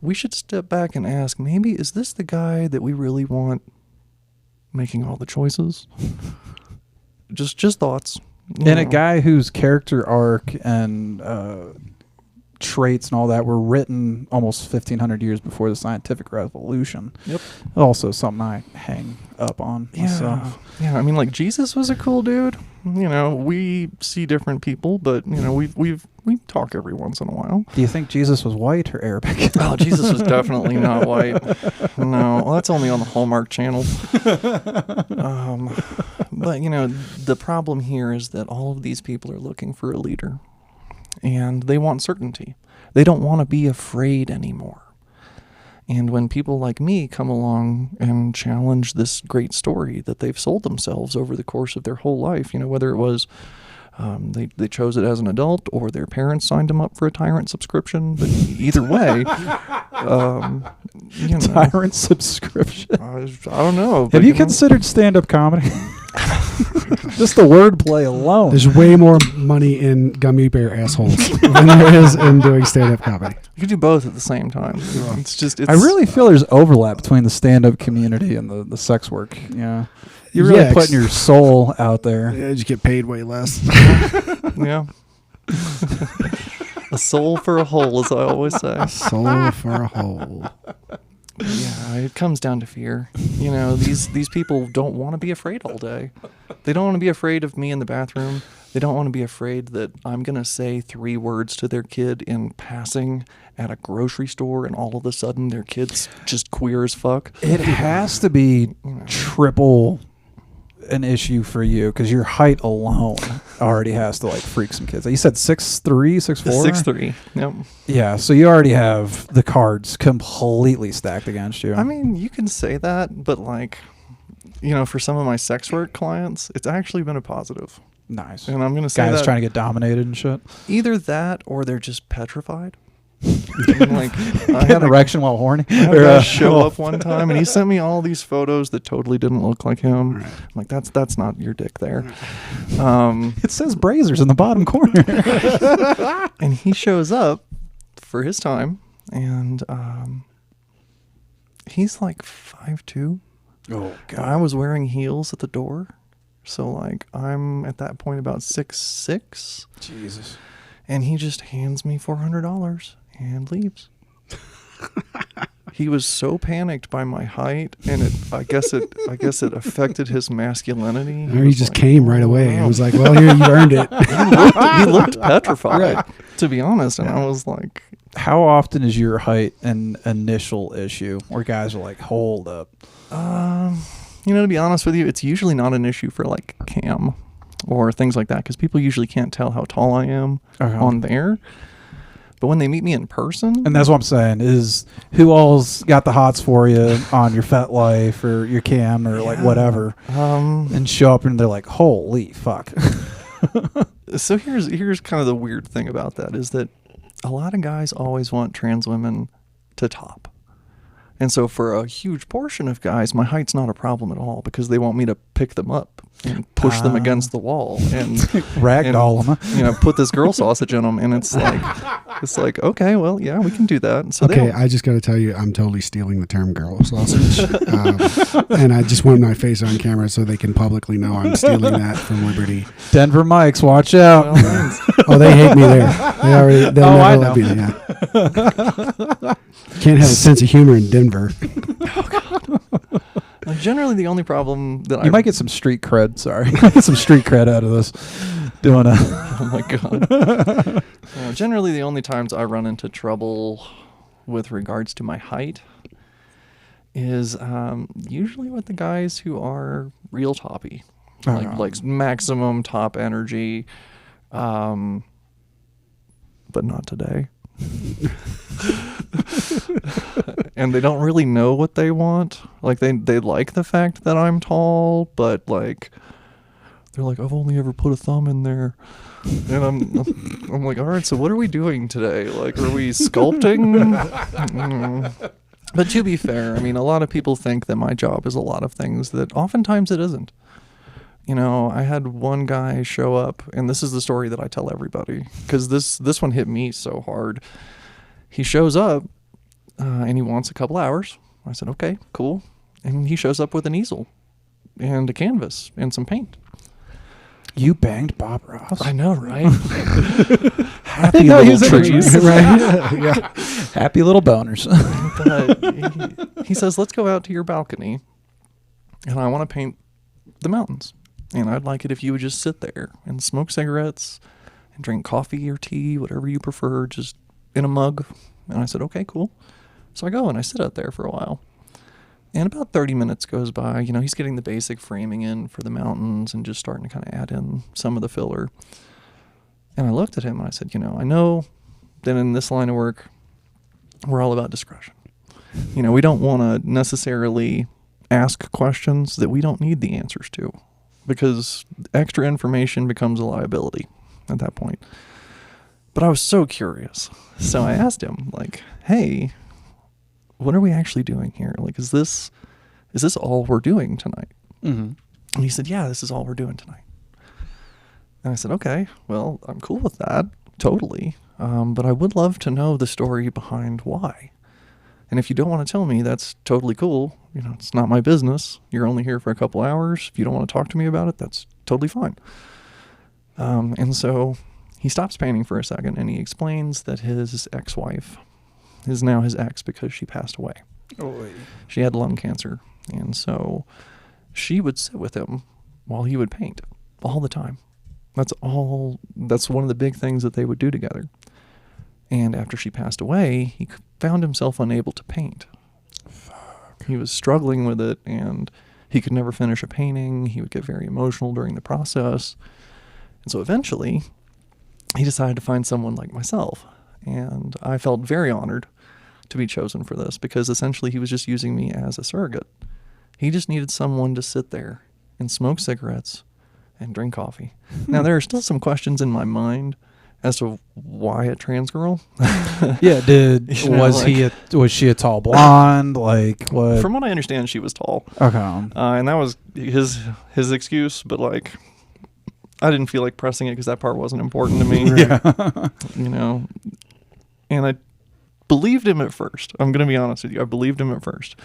we should step back and ask, maybe is this the guy that we really want making all the choices? Just thoughts. You And a know. guy whose character arc and traits and all that were written almost 1,500 years before the scientific revolution. Yep. Also something I hang up on myself. Yeah, I mean, like, Jesus was a cool dude. You know, we see different people, but, you know, we talk every once in a while. Do you think Jesus was white or Arabic? Oh, Jesus was definitely not white. No, well, that's only on the Hallmark Channel. But, you know, the problem here is that all of these people are looking for a leader, and they want certainty. They don't want to be afraid anymore. And when people like me come along and challenge this great story that they've sold themselves over the course of their whole life, you know, whether it was they chose it as an adult or their parents signed them up for a Tyrant subscription, but either way, you know, Tyrant subscription. I don't know. Have you considered stand-up comedy? Just the wordplay alone. There's way more money in gummy bear assholes than there is in doing stand-up comedy. You could do both at the same time. I really feel there's overlap between the stand-up community and the sex work. Yeah, you're really Yeah, putting your soul out there. Yeah, you just get paid way less. Yeah. A soul for a hole, as I always say. Soul for a hole. Yeah, it comes down to fear. You know, these people don't want to be afraid all day. They don't want to be afraid of me in the bathroom. They don't want to be afraid that I'm going to say 3 words to their kid in passing at a grocery store and all of a sudden their kid's just queer as fuck. It has to be triple an issue for you because your height alone already has to like freak some kids. You said 6'3", 6'4"? 6'3". Yep. Yeah, so you already have the cards completely stacked against you. I mean, you can say that, but like, you know, for some of my sex work clients, it's actually been a positive. Nice. And I'm going to say Guys that trying to get dominated and shit. either that or they're just petrified. Like, I Get had an erection while horny. I had Or, a guy show up one time and he sent me all these photos that totally didn't look like him. Right. I'm like, that's not your dick there. It says Brazers in the bottom corner. And he shows up for his time, and he's like 5'2". Oh I was wearing heels at the door, so like I'm at that point about 6'6", Jesus. and he just hands me $400 and leaves. He was so panicked by my height, and I guess it affected his masculinity. Or he was just like, came right "Oh, away. wow." I was like, well, here, you earned it. He looked petrified, Right. to be honest, and I was like, How often is your height an initial issue where guys are like, hold up? you know, to be honest with you, it's usually not an issue for like cam or things like that because people usually can't tell how tall I am on there. But when they meet me in person, And that's what I'm saying is who all's got the hots for you on your FetLife or your cam or like whatever and show up and they're like, holy fuck. so here's kind of the weird thing about that is that a lot of guys always want trans women to top. And so for a huge portion of guys, my height's not a problem at all because they want me to pick them up and push them against the wall and Ragdoll them. you know, put this girl sausage in them. And it's like, okay, well, yeah, we can do that. And so Okay, I just got to tell you, I'm totally stealing the term girl sausage. And I just want my face on camera so they can publicly know I'm stealing that from Liberty. Denver Mikes, watch out. Oh, they hate me there. They'll I never know. let me. Yeah. Can't have a sense of humor in Denver. Generally, the only problem that You might get some street cred. Sorry. Get some street cred out of this. Doing a. Oh my god. Generally, the only times I run into trouble with regards to my height is usually with the guys who are real toppy, like maximum top energy, but not today. And they don't really know what they want. Like they like the fact that I'm tall, but like they're like, I've only ever put a thumb in there. And I'm like, all right, so what are we doing today? Like, are we sculpting? But to be fair, I mean, a lot of people think that my job is a lot of things that oftentimes it isn't. You know, I had one guy show up, and this is the story that I tell everybody, because this one hit me so hard. He shows up, and he wants a couple hours. I said, okay, cool. And he shows up with an easel and a canvas and some paint. You banged Bob Ross? I know, right? Happy No, little he's in it, trees. right? Yeah. Happy little boners. But he says, let's go out to your balcony, and I want to paint the mountains. And I'd like it if you would just sit there and smoke cigarettes and drink coffee or tea, whatever you prefer, just in a mug. And I said, okay, cool. So I go and I sit out there for a while. And about 30 minutes goes by. You know, he's getting the basic framing in for the mountains and just starting to kind of add in some of the filler. And I looked at him and I said, you know, I know that in this line of work, we're all about discretion. You know, we don't want to necessarily ask questions that we don't need the answers to, because extra information becomes a liability at that point. But I was so curious. So I asked him, like, hey, what are we actually doing here? Like, is this all we're doing tonight? Mm-hmm. And he said, yeah, this is all we're doing tonight. And I said, okay, well, I'm cool with that, totally. But I would love to know the story behind why. And if you don't want to tell me, that's totally cool. You know, it's not my business. You're only here for a couple hours. If you don't want to talk to me about it, that's totally fine. And so he stops painting for a second and he explains that his ex-wife is now his ex because she passed away. She had lung cancer. And so she would sit with him while he would paint all the time. That's one of the big things that they would do together. And after she passed away, he found himself unable to paint. Fuck. He was struggling with it, and he could never finish a painting. He would get very emotional during the process. And so eventually, he decided to find someone like myself. And I felt very honored to be chosen for this, because essentially he was just using me as a surrogate. He just needed someone to sit there and smoke cigarettes and drink coffee. Now, there are still some questions in my mind as to why a trans girl. Yeah, You know, was she a tall blonde? Like, what? From what I understand, she was tall. Okay. And that was his excuse, but like, I didn't feel like pressing it because that part wasn't important to me. Yeah. You know, and I believed him at first. I'm going to be honest with you. I believed him at first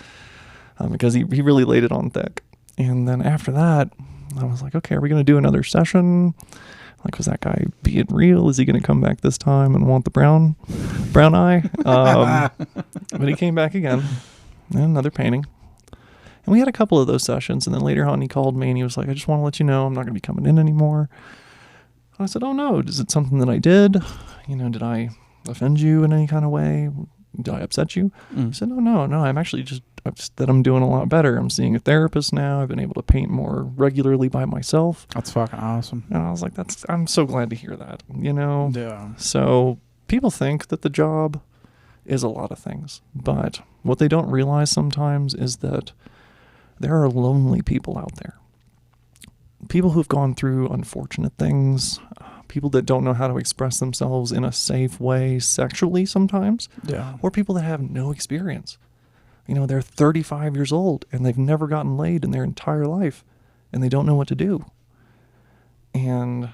because he really laid it on thick. And then after that, I was like, okay, are we going to do another session? Like, was that guy being real? Is he going to come back this time and want the brown eye? But he came back again. And another painting. And we had a couple of those sessions. And then later on, he called me and he was like, I just want to let you know I'm not going to be coming in anymore. And I said, oh, no. Is it something that I did? You know, did I offend you in any kind of way? Did I upset you? I said, no. I'm actually just that I'm doing a lot better. I'm seeing a therapist now. I've been able to paint more regularly by myself. That's fucking awesome. And I was like, I'm so glad to hear that, you know? Yeah. So people think that the job is a lot of things, but what they don't realize sometimes is that there are lonely people out there. People who've gone through unfortunate things, people that don't know how to express themselves in a safe way sexually sometimes, Yeah. or people that have no experience. You know, they're 35 years old and they've never gotten laid in their entire life and they don't know what to do. And,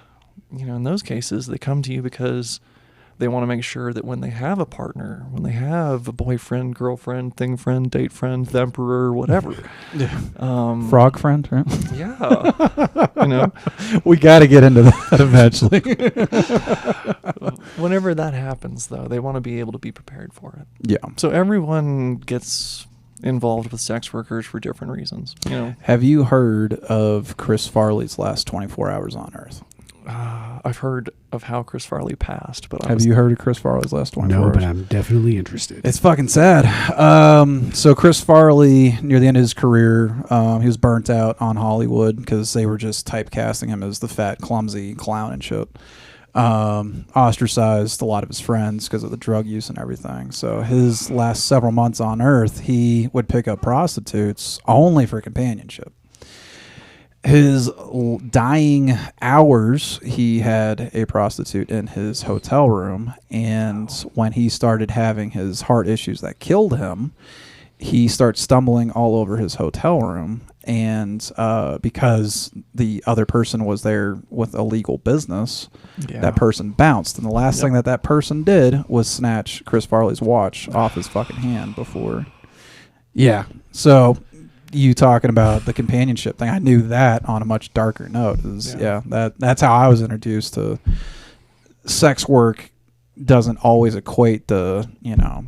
you know, in those cases, they come to you because they want to make sure that when they have a partner, when they have a boyfriend, girlfriend, thing friend, date friend, the emperor, whatever. Yeah. Frog friend, right? Yeah. You know, We got to get into that eventually. whenever that happens, though, they want to be able to be prepared for it. Yeah. So everyone gets involved with sex workers for different reasons. You know, Have you heard of Chris Farley's last 24 hours on Earth? I've heard of how Chris Farley passed, but Have you heard of Chris Farley's last 24 No, hours? but I'm definitely interested. It's fucking sad. So Chris Farley, near the end of his career, he was burnt out on Hollywood because they were just typecasting him as the fat, clumsy clown and shit. Ostracized a lot of his friends because of the drug use and everything. So his last several months on Earth, he would pick up prostitutes only for companionship. His dying hours, he had a prostitute in his hotel room, and when he started having his heart issues that killed him, he starts stumbling all over his hotel room, and because the other person was there with illegal business, that person bounced, and the last thing that person did was snatch Chris Farley's watch off his fucking hand before. Yeah, so you talking about the companionship thing, I knew that on a much darker note. That's how I was introduced to sex work. Doesn't always equate to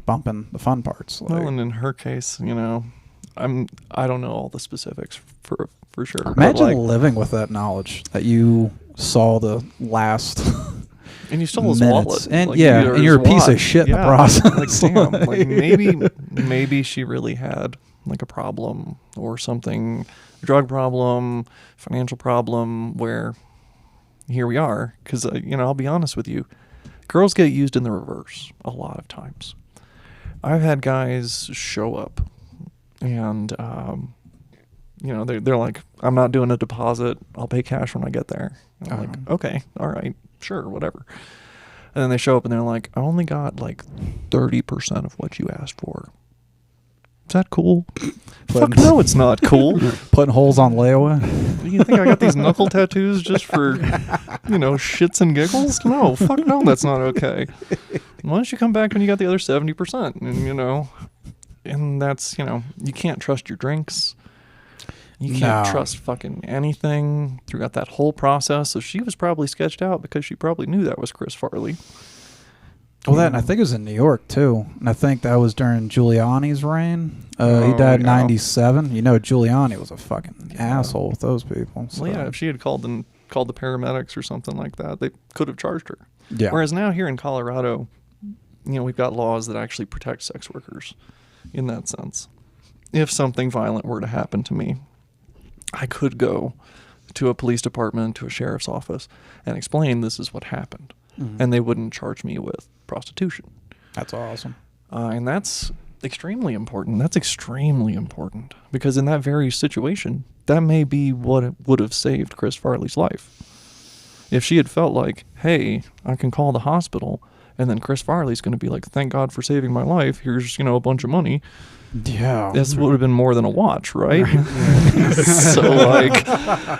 bumping the fun parts. Well, and in her case, I don't know all the specifics for sure. but, imagine like, living with that knowledge that you saw the last and you stole his minutes, wallet, and like, and you're a his piece of watch. shit in the Yeah, process. Like, damn, like maybe she really had like a problem or something, drug problem, financial problem, where here we are. Because I'll be honest with you, girls get used in the reverse a lot of times. I've had guys show up and they're like, I'm not doing a deposit, I'll pay cash when I get there. And I'm like, okay, all right, sure, whatever. And then they show up and they're like, I only got like 30% of what you asked for. Is that cool? Fuck no, it's not cool. Putting holes on layaway. You think I got these knuckle tattoos just for, shits and giggles? No, fuck no, that's not okay. Why don't you come back when you got the other 70%? And, and that's, you can't trust your drinks. You can't trust fucking anything throughout that whole process. So she was probably sketched out because she probably knew that was Chris Farley. Well, and I think it was in New York too, and I think that was during Giuliani's reign. He died in yeah. '97. Giuliani was a fucking asshole with those people. So. Well, yeah, if she had called the paramedics or something like that, they could have charged her. Yeah. Whereas now here in Colorado, we've got laws that actually protect sex workers in that sense. If something violent were to happen to me, I could go to a police department, to a sheriff's office, and explain this is what happened. Mm-hmm. And they wouldn't charge me with prostitution. That's awesome. And that's extremely important. That's extremely important. Because in that very situation, that may be what would have saved Chris Farley's life. If she had felt like, hey, I can call the hospital, and then Chris Farley's going to be like, thank God for saving my life. Here's, a bunch of money. Yeah. This would have been more than a watch, right? So,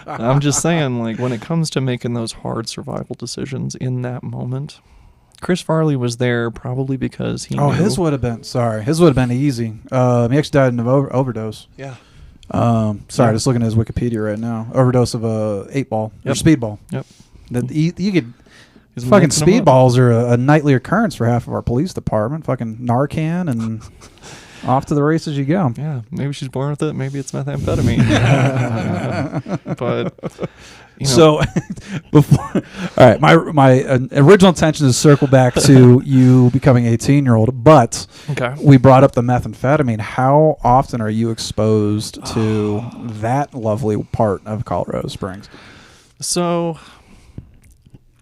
I'm just saying, when it comes to making those hard survival decisions in that moment, Chris Farley was there probably because he knew. His would have been easy. He actually died in an overdose. Yeah. Just looking at his Wikipedia right now. Overdose of a 8-ball or speedball. Yep. That you could. He's Fucking mixing 'em up. speedballs are a nightly occurrence for half of our police department. Fucking Narcan and off to the races you go. Yeah, maybe she's born with it. Maybe it's methamphetamine. But so before, all right, my original intention is to circle back to you becoming 18-year-old, but okay, we brought up the methamphetamine. How often are you exposed to that lovely part of Colorado Springs? So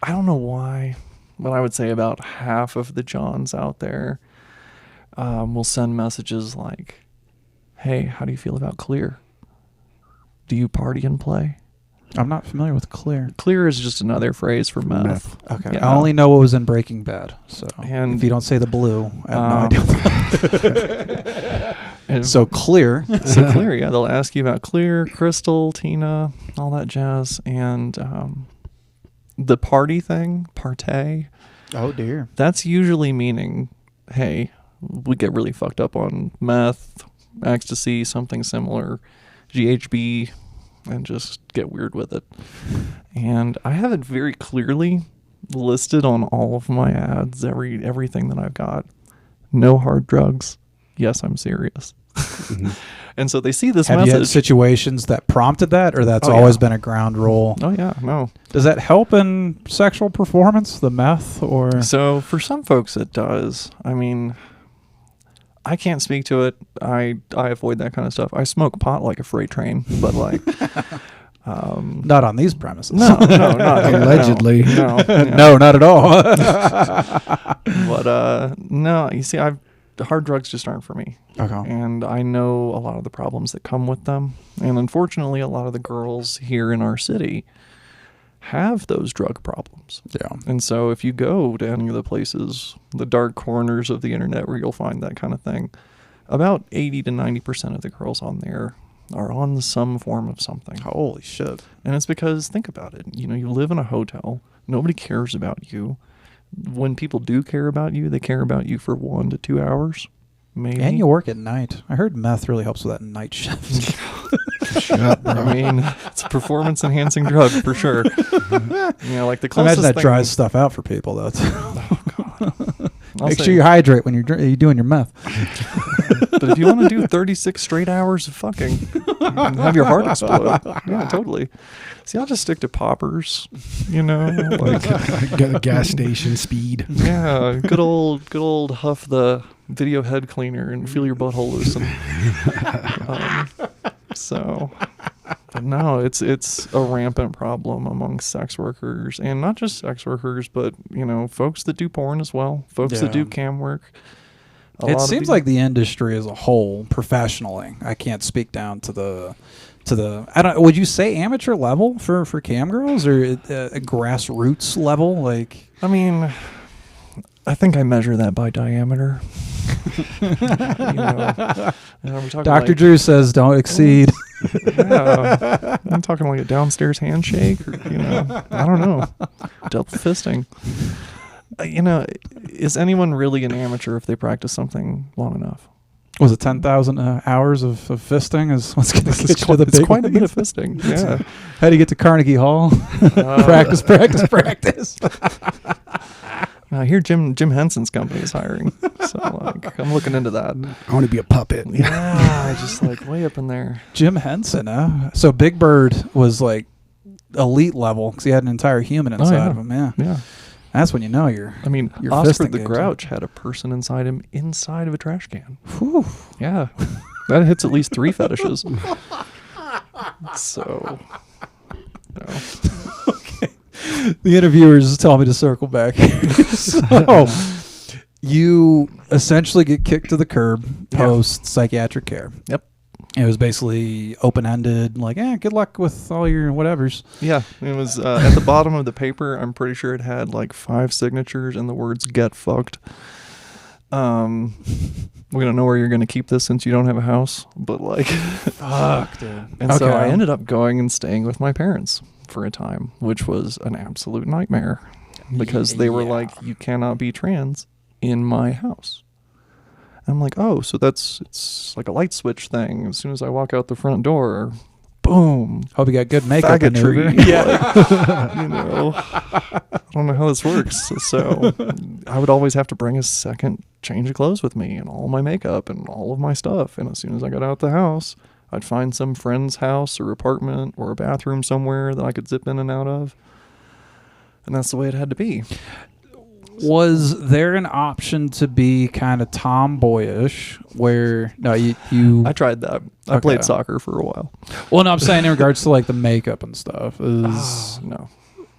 I don't know why, but I would say about half of the Johns out there will send messages like, hey, how do you feel about Clear? Do you party and play? I'm not familiar with Clear. Clear is just another phrase for meth. Okay. Yeah. I only know what was in Breaking Bad. So And, if you don't say the blue, I have no idea. and So Clear. So Clear, yeah. They'll ask you about Clear, Crystal, Tina, all that jazz. And the party thing, partay, Oh, dear. that's usually meaning, hey, we get really fucked up on meth, ecstasy, something similar, GHB, and just get weird with it. And I have it very clearly listed on all of my ads, everything that I've got. No hard drugs. Yes, I'm serious. Mm-hmm. And so they see this Have message. you had situations that prompted that, or that's Oh, always yeah. been a ground rule? Oh, yeah, no. Does that help in sexual performance, the meth, or? So for some folks it does. I mean, I can't speak to it. I avoid that kind of stuff. I smoke pot like a freight train, but Not on these premises. no, not here, Allegedly. No, No, not at all. But no, you see, hard drugs just aren't for me. Okay. And I know a lot of the problems that come with them. And unfortunately, a lot of the girls here in our city have those drug problems. Yeah. And so if you go to any of the places, the dark corners of the internet where you'll find that kind of thing, about 80 to 90% of the girls on there are on some form of something. Holy shit. And it's because, think about it, you live in a hotel, nobody cares about you. When people do care about you, they care about you for 1 to 2 hours. maybe. And you work at night. I heard meth really helps with that night shift. I mean, it's a performance-enhancing drug for sure. You know, like the I closest imagine that thing, dries stuff out for people, though. I'll Make say- sure you hydrate when you're doing your meth. But if you want to do 36 straight hours of fucking and have your heart explode, yeah, totally. See, I'll just stick to poppers, you know, like Gas station speed. yeah, good old huff the video head cleaner and feel your butthole loosen. So, but no, it's a rampant problem among sex workers, and not just sex workers, but you know, folks that do porn as well, folks that do Yeah. cam work. It seems like the industry as a whole, professionally, I can't speak down to the I don't. Would you say amateur level for cam girls or a grassroots level? Like, I mean, I think I measure that by diameter. You know, we're talking Dr. like- Drew says, don't exceed. Yeah, I'm talking like a downstairs handshake, or, you know, I don't know, double fisting. You know, is anyone really an amateur if they practice something long enough? Was it 10,000 hours of fisting? Is what's going to get you to the It's big quite a bit leagues? of fisting. Yeah. How do you get to Carnegie Hall? Practice. I hear Jim Henson's company is hiring, so like I'm looking into that. I want to be a puppet. Yeah, just like way up in there. Jim Henson, huh? So Big Bird was like elite level because he had an entire human inside yeah. of him. Yeah. Yeah, That's when you know you're. I mean, Your Oscar fisting the games, Grouch had a person inside him inside of a trash can. Whew. Yeah, that hits at least 3 fetishes. So, no. The interviewers tell me to circle back. So, you essentially get kicked to the curb post psychiatric care. Yep. It was basically open-ended, like, good luck with all your whatevers. Yeah, it was at the bottom of the paper. I'm pretty sure it had like 5 signatures and the words "get fucked." We don't know where you're going to keep this since you don't have a house, but like, Fuck, dude. and so I ended up going and staying with my parents for a time, which was an absolute nightmare because they were Yeah. like, "You cannot be trans in my house." I'm like, "Oh, so it's like a light switch thing. As soon as I walk out the front door, boom, Hope you got good makeup. faggotry." Yeah. You know, I don't know how this works. So I would always have to bring a second change of clothes with me and all my makeup and all of my stuff. And as soon as I got out the house, I'd find some friend's house or apartment or a bathroom somewhere that I could zip in and out of. And that's the way it had to be. Was there an option to be kind of tomboyish where you I tried that. I Okay. played soccer for a while. well, no, I'm saying in regards to like the makeup and stuff is No.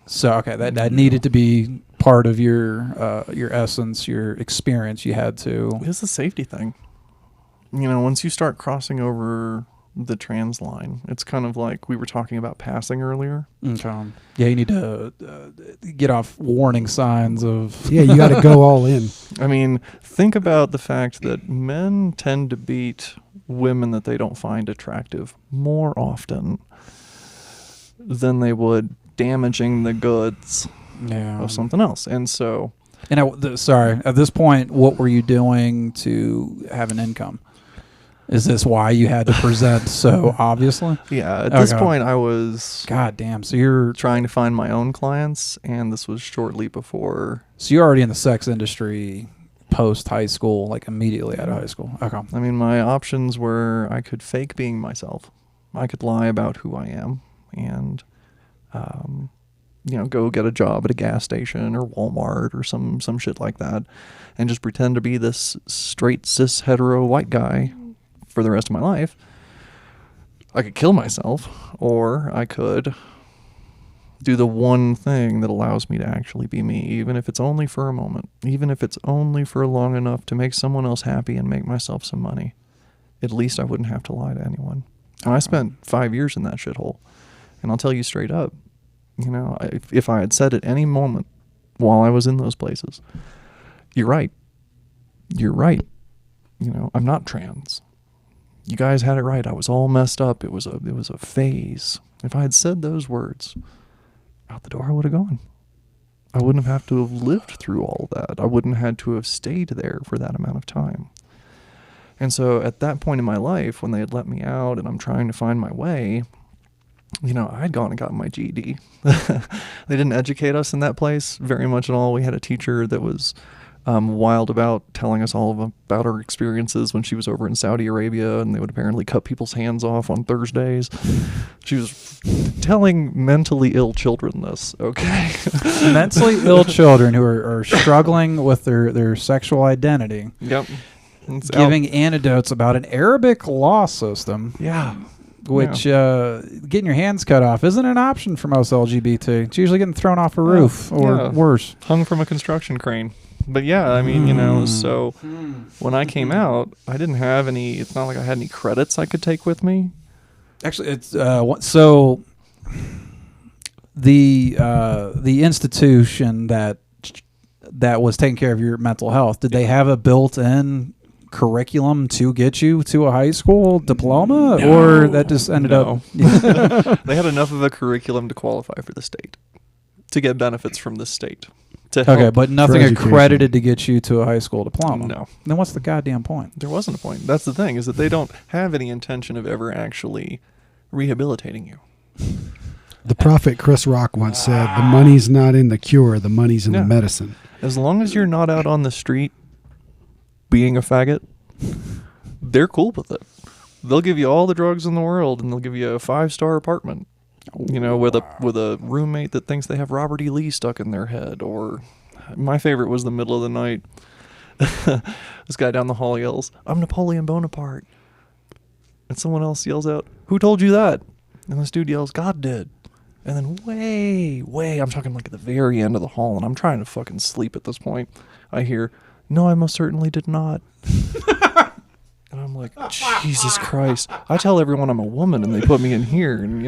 so okay, that needed to be part of your essence, your experience. You had to. It's a safety thing. You know, once you start crossing over the trans line, it's kind of like we were talking about passing earlier. Okay. Yeah, you need to get off warning signs of. Yeah, you got to go all in. I mean, think about the fact that men tend to beat women that they don't find attractive more often than they would damaging the goods Yeah. of something else. And so, And sorry, at this point, what were you doing to have an income? Is this why you had to present so obviously? yeah, at this Okay. point, I was God damn. So you're trying to find my own clients, and this was shortly before. you're already in the sex industry post high school, like immediately out of high school. Okay. I mean, my options were I could fake being myself. I could lie about who I am and, go get a job at a gas station or Walmart or some shit like that and just pretend to be this straight cis hetero white guy for the rest of my life. I could kill myself, or I could do the one thing that allows me to actually be me, even if it's only for a moment, even if it's only for long enough to make someone else happy and make myself some money. At least I wouldn't have to lie to anyone. And I spent 5 years in that shithole. And I'll tell you straight up, if I had said at any moment while I was in those places, you're right. You're right. I'm not trans. You guys had it right. I was all messed up. It was a phase. If I had said those words, out the door I would have gone. I wouldn't have had to have lived through all that. I wouldn't have had to have stayed there for that amount of time. And so at that point in my life, when they had let me out and I'm trying to find my way, I'd gone and gotten my GED. They didn't educate us in that place very much at all. We had a teacher that was wild about telling us all about her experiences when she was over in Saudi Arabia, and they would apparently cut people's hands off on Thursdays. She was telling mentally ill children this, okay? Mentally ill children who are struggling with their sexual identity. Yep. Giving anecdotes about an Arabic law system. Yeah. Which getting your hands cut off isn't an option for most LGBT. It's usually getting thrown off a roof or worse. Hung from a construction crane. But yeah, I mean, so when I came out, I didn't have it's not like I had any credits I could take with me. Actually, it's so the institution that was taking care of your mental health, did they have a built-in curriculum to get you to a high school diploma, or that just ended up? They had enough of a curriculum to qualify for the state, to get benefits from the state. Okay, but nothing accredited to get you to a high school diploma. No. Then what's the goddamn point? There wasn't a point. That's the thing, is that they don't have any intention of ever actually rehabilitating you. The prophet Chris Rock once said, the money's not in the cure, the money's in the medicine. As long as you're not out on the street being a faggot, they're cool with it. They'll give you all the drugs in the world, and they'll give you a 5-star apartment. With a roommate that thinks they have Robert E. Lee stuck in their head. Or my favorite was the middle of the night. This guy down the hall yells, "I'm Napoleon Bonaparte." And someone else yells out, "Who told you that?" And this dude yells, "God did." And then way, I'm talking like at the very end of the hall, and I'm trying to fucking sleep at this point, I hear, "No, I most certainly did not." And I'm like, Jesus Christ. I tell everyone I'm a woman, and they put me in here, and,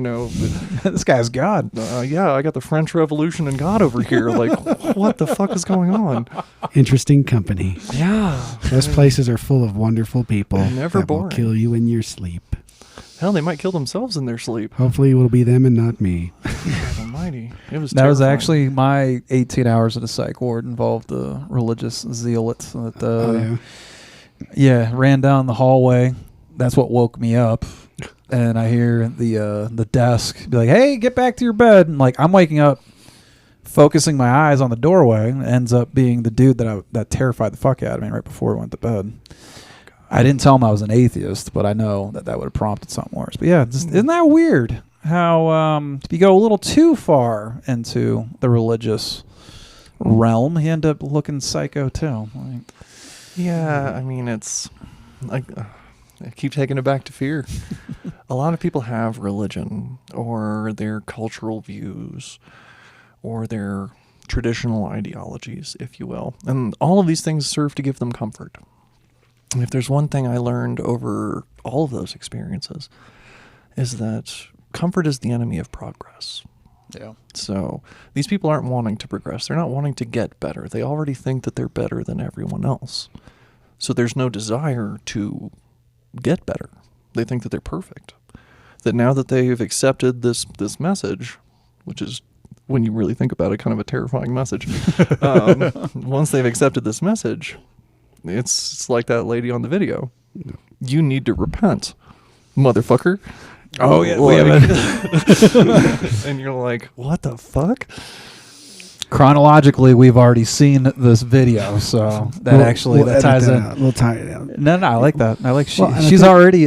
this guy's God. Yeah, I got the French Revolution and God over here. Like, what the fuck is going on? Interesting company. Yeah. Those places are full of wonderful people Never that boring. will kill you in your sleep. Hell, they might kill themselves in their sleep. Hopefully it will be them and not me. God almighty. It was That was terrifying. actually my 18 hours at a psych ward involved a religious zealot that ran down the hallway. That's what woke me up. And I hear the desk be like, "Hey, get back to your bed." And I'm waking up, focusing my eyes on the doorway, and ends up being the dude that terrified the fuck out of me right before I went to bed. I didn't tell him I was an atheist, but I know that would have prompted something worse. But yeah, isn't that weird how if you go a little too far into the religious realm, you end up looking psycho too. Yeah, I mean, it's like, I keep taking it back to fear. A lot of people have religion or their cultural views or their traditional ideologies, if you will. And all of these things serve to give them comfort. And if there's one thing I learned over all of those experiences, is that comfort is the enemy of progress. Yeah. So these people aren't wanting to progress. They're not wanting to get better. They already think that they're better than everyone else. So there's no desire to get better. They think that they're perfect. That now that they've accepted this message, which is, when you really think about it, kind of a terrifying message. Once they've accepted this message, it's like that lady on the video. You need to repent, motherfucker. Oh, yeah. And you're like, what the fuck? Chronologically, we've already seen this video, so that ties in. We'll tie it down. No, I like that. I like think she's already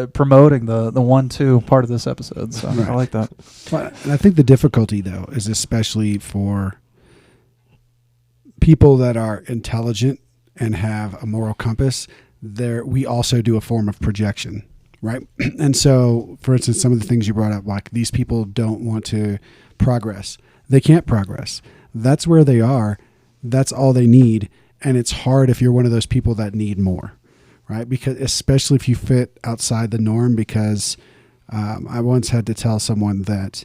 promoting the 1-2 part of this episode, so right. I like that. Well, and I think the difficulty, though, is especially for people that are intelligent and have a moral compass. We also do a form of projection, right? And so, for instance, some of the things you brought up, like these people don't want to progress. They can't progress. That's where they are. That's all they need. And it's hard if you're one of those people that need more, right? Because especially if you fit outside the norm, because I once had to tell someone that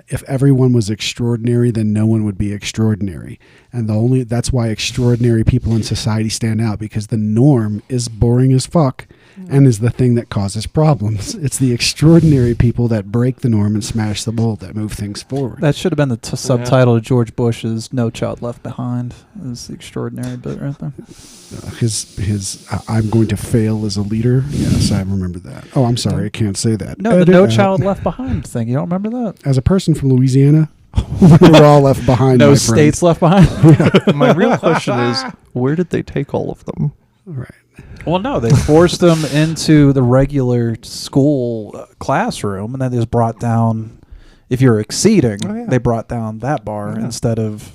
if everyone was extraordinary, then no one would be extraordinary. And that's why extraordinary people in society stand out, because the norm is boring as fuck and is the thing that causes problems. It's the extraordinary people that break the norm and smash the mold that move things forward. That should have been the subtitle of George Bush's "No Child Left Behind." Is the extraordinary bit right there? His I'm going to fail as a leader. Yes, I remember that. Oh, I'm sorry, I can't say that. No, the "No Child Left Behind" thing. You don't remember that? As a person from Louisiana, we're all left behind. No my states friends. left behind. My real question is, where did they take all of them? Right. Well, no, they forced them into the regular school classroom, and then they just brought down, if you're exceeding, they brought down that bar instead of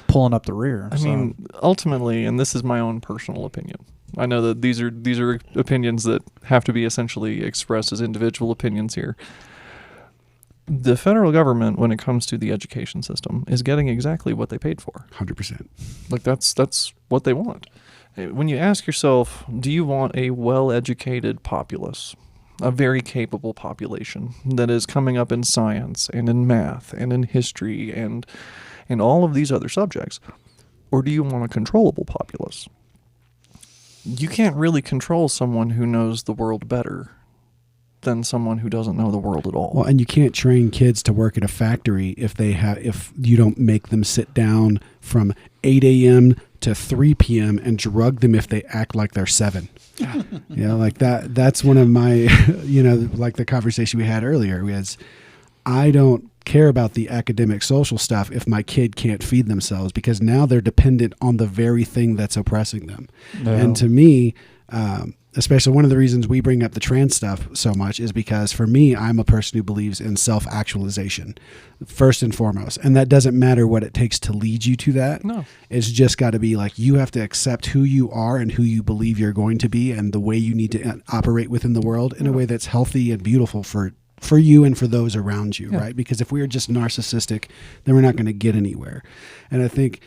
pulling up the rear. I mean, ultimately, and this is my own personal opinion. I know that these are opinions that have to be essentially expressed as individual opinions here. The federal government, when it comes to the education system, is getting exactly what they paid for. 100%. Like that's what they want. When you ask yourself, do you want a well-educated populace, a very capable population that is coming up in science and in math and in history and all of these other subjects, or do you want a controllable populace? You can't really control someone who knows the world better than someone who doesn't know the world at all. Well, and you can't train kids to work at a factory if you don't make them sit down from 8 a.m. to 3 p.m. and drug them if they act like they're 7. Like that. That's one of my, like the conversation we had earlier was, I don't care about the academic social stuff if my kid can't feed themselves, because now they're dependent on the very thing that's oppressing them. No. And to me, especially one of the reasons we bring up the trans stuff so much is because for me, I'm a person who believes in self-actualization first and foremost. And that doesn't matter what it takes to lead you to that. No. It's just got to be like, you have to accept who you are and who you believe you're going to be and the way you need to operate within the world in a way that's healthy and beautiful for you and for those around you, right? Because if we're just narcissistic, then we're not going to get anywhere. And I think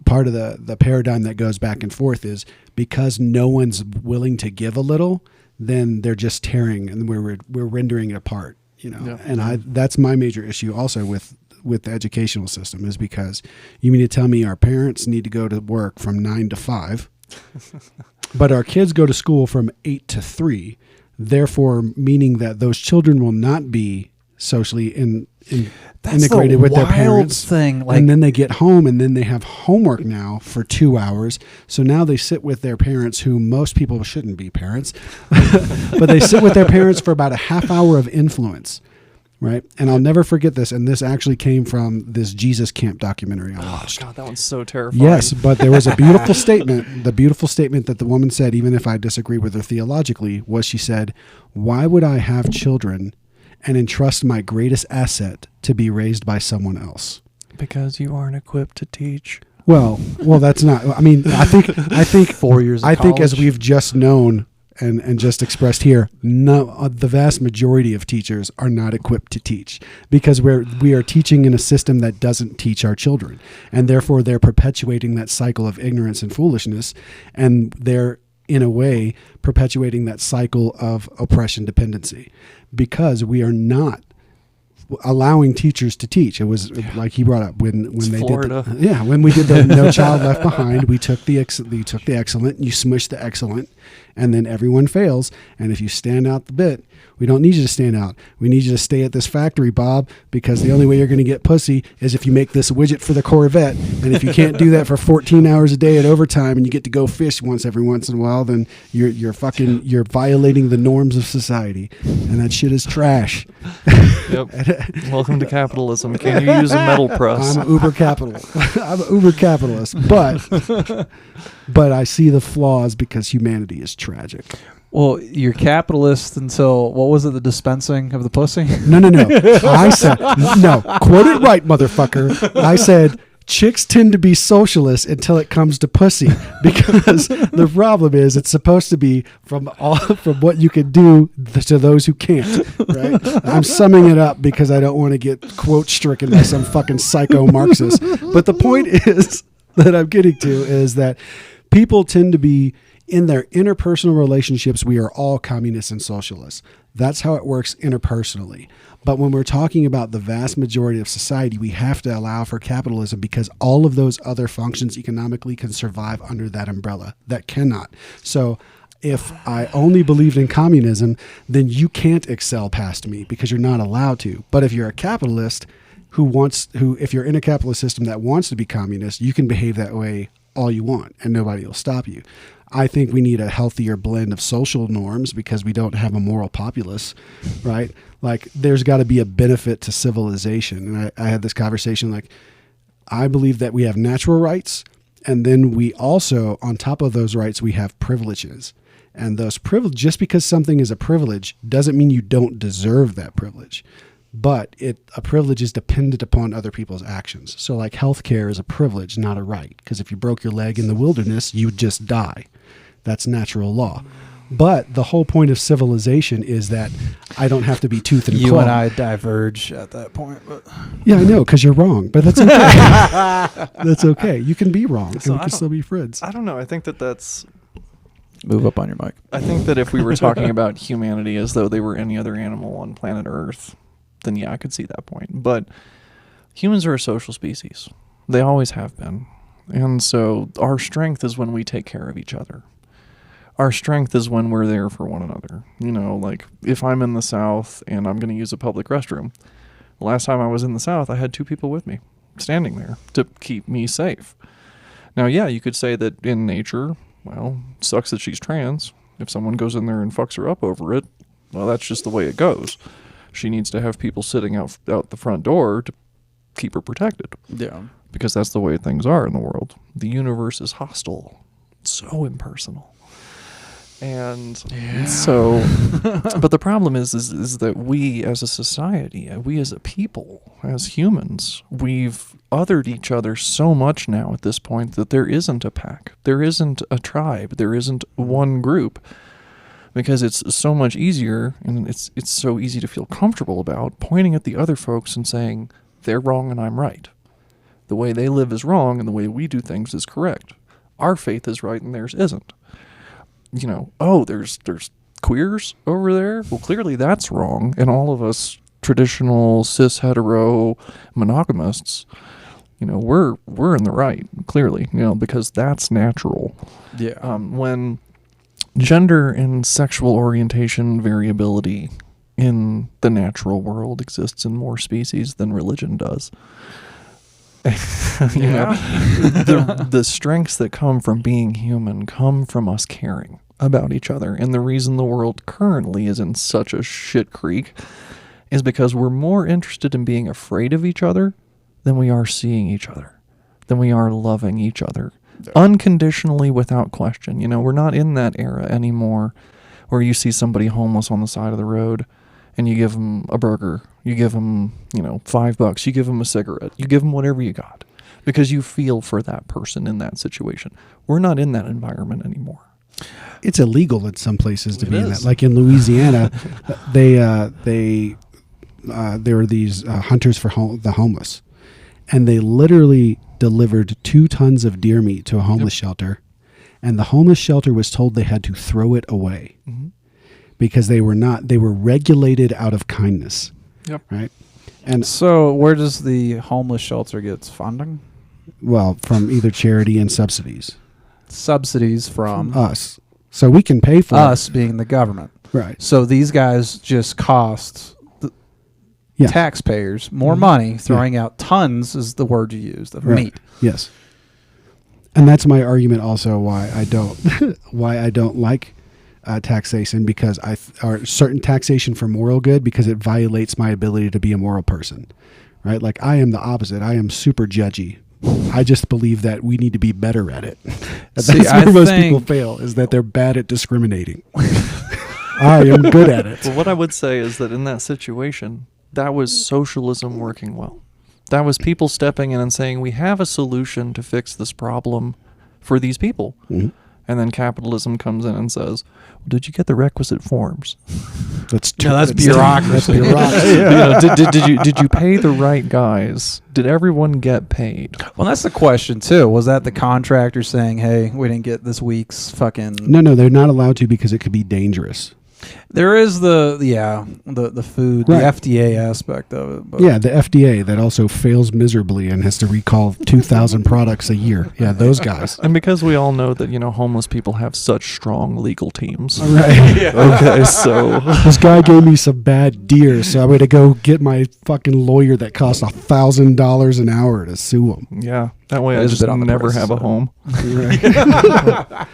part of the paradigm that goes back and forth is because no one's willing to give a little, then they're just tearing and we're rendering it apart, And that's my major issue also with the educational system, is because you mean to tell me our parents need to go to work from 9 to 5, but our kids go to school from 8 to 3, therefore meaning that those children will not be socially integrated with their parents. Thing, and then they get home and then they have homework now for 2 hours. So now they sit with their parents, who most people shouldn't be parents, but they sit with their parents for about a half hour of influence. Right. And I'll never forget this. And this actually came from this Jesus Camp documentary I watched. Oh, God, that one's so terrifying. Yes, but there was a beautiful statement. The beautiful statement that the woman said, even if I disagree with her theologically, was she said, "Why would I have children and entrust my greatest asset to be raised by someone else?" Because you aren't equipped to teach. Well, that's not. I mean, I think 4 years. I think as we've just known and just expressed here, the vast majority of teachers are not equipped to teach, because we are teaching in a system that doesn't teach our children, and therefore they're perpetuating that cycle of ignorance and foolishness, and they're in a way perpetuating that cycle of oppression dependency, because we are not allowing teachers to teach. It was like he brought up when they Florida. did when we did the No Child Left Behind, we took the excellent and you smush the excellent, and then everyone fails. And if you stand out the bit, we don't need you to stand out. We need you to stay at this factory, Bob, because the only way you're going to get pussy is if you make this widget for the Corvette. And if you can't do that for 14 hours a day at overtime and you get to go fish every once in a while, then you're violating the norms of society. And that shit is trash. Yep. Welcome to capitalism. Can you use a metal press? I'm an uber capitalist, but I see the flaws because humanity is tragic. Well, you're capitalist until, what was it, the dispensing of the pussy? No. I said, no, quote it right, motherfucker. I said, chicks tend to be socialists until it comes to pussy, because the problem is it's supposed to be from what you can do to those who can't, right? I'm summing it up because I don't want to get quote stricken by some fucking psycho Marxist. But the point is that I'm getting to is that people tend to be In their interpersonal relationships, we are all communists and socialists. That's how it works interpersonally. But when we're talking about the vast majority of society, we have to allow for capitalism because all of those other functions economically can survive under that umbrella. That cannot. So if I only believed in communism, then you can't excel past me because you're not allowed to. But if you're a capitalist if you're in a capitalist system that wants to be communist, you can behave that way all you want and nobody will stop you. I think we need a healthier blend of social norms because we don't have a moral populace, right? Like there's got to be a benefit to civilization. And I had this conversation, like I believe that we have natural rights. And then we also, on top of those rights, we have privileges. And those privileges, just because something is a privilege doesn't mean you don't deserve that privilege. But a privilege is dependent upon other people's actions. So like healthcare is a privilege, not a right. Because if you broke your leg in the wilderness, you would just die. That's natural law. But the whole point of civilization is that I don't have to be tooth and claw. You and I diverge at that point. But. Yeah, I know, because you're wrong. But that's okay. That's okay. You can be wrong, So and we can still be friends. I don't know. I think that's... Move up on your mic. I think that if we were talking about humanity as though they were any other animal on planet Earth, then yeah, I could see that point. But humans are a social species. They always have been. And so our strength is when we take care of each other. Our strength is when we're there for one another. You know, like if I'm in the South and I'm going to use a public restroom, the last time I was in the South, I had 2 people with me standing there to keep me safe. Now, yeah, you could say that in nature, well, sucks that she's trans. If someone goes in there and fucks her up over it, well, that's just the way it goes. She needs to have people sitting out the front door to keep her protected. Yeah. Because that's the way things are in the world. The universe is hostile. It's so impersonal. And so, but the problem is that we as a society, we as a people, as humans, we've othered each other so much now at this point that there isn't a pack. There isn't a tribe. There isn't one group. Because it's so much easier, and it's so easy to feel comfortable about pointing at the other folks and saying, they're wrong and I'm right. The way they live is wrong and the way we do things is correct. Our faith is right and theirs isn't. You know, oh, there's queers over there? Well, clearly that's wrong. And all of us traditional cis hetero monogamists, you know, we're in the right, clearly, you know, because that's natural. Yeah. When gender and sexual orientation variability in the natural world exists in more species than religion does. You know, the strengths that come from being human come from us caring about each other. And the reason the world currently is in such a shit creek is because we're more interested in being afraid of each other than we are seeing each other, than we are loving each other. Unconditionally, without question. You know, we're not in that era anymore where you see somebody homeless on the side of the road and you give them a burger, you give them, you know, $5, you give them a cigarette, you give them whatever you got because you feel for that person in that situation. We're not in that environment anymore. It's illegal in some places to It be in is. that. Like in Louisiana, there were these hunters for the homeless, and they literally delivered 2 tons of deer meat to a homeless shelter, and the homeless shelter was told they had to throw it away because they were regulated out of kindness. Yep. Right. And So where does the homeless shelter get its funding? well, from either charity and subsidies, Subsidies from us, so we can pay for us being the government. it. Right. So these guys just cost the Yes. taxpayers more money throwing out tons is the word you used of Right. meat. Yes. And that's my argument also why I don't like taxation, because or certain taxation for moral good, because it violates my ability to be a moral person, right? Like I am the opposite. I am super judgy. I just believe that we need to be better at it. That's See, where I most people think- fail, is that they're bad at discriminating. I am good at it. Well, what I would say is that in that situation, that was socialism working well. That was people stepping in and saying, we have a solution to fix this problem for these people. Mhm. And then capitalism comes in and says, well, did you get the requisite forms? That's bureaucracy. That's bureaucracy. You know, did you pay the right guys? Did everyone get paid? Well, that's the question too. Was that the contractor saying, "Hey, we didn't get this week's fucking"? No, they're not allowed to because it could be dangerous. There is the food, Right. the FDA aspect of it. But Yeah, the FDA that also fails miserably and has to recall 2,000 products a year. Yeah, those guys. And because we all know that, you know, homeless people have such strong legal teams. All right. Okay, so This guy gave me some bad deer, so I'm going to go get my fucking lawyer that costs $1,000 an hour to sue him. yeah, that way That I is a just bit on the never pricey have a side. home. Right.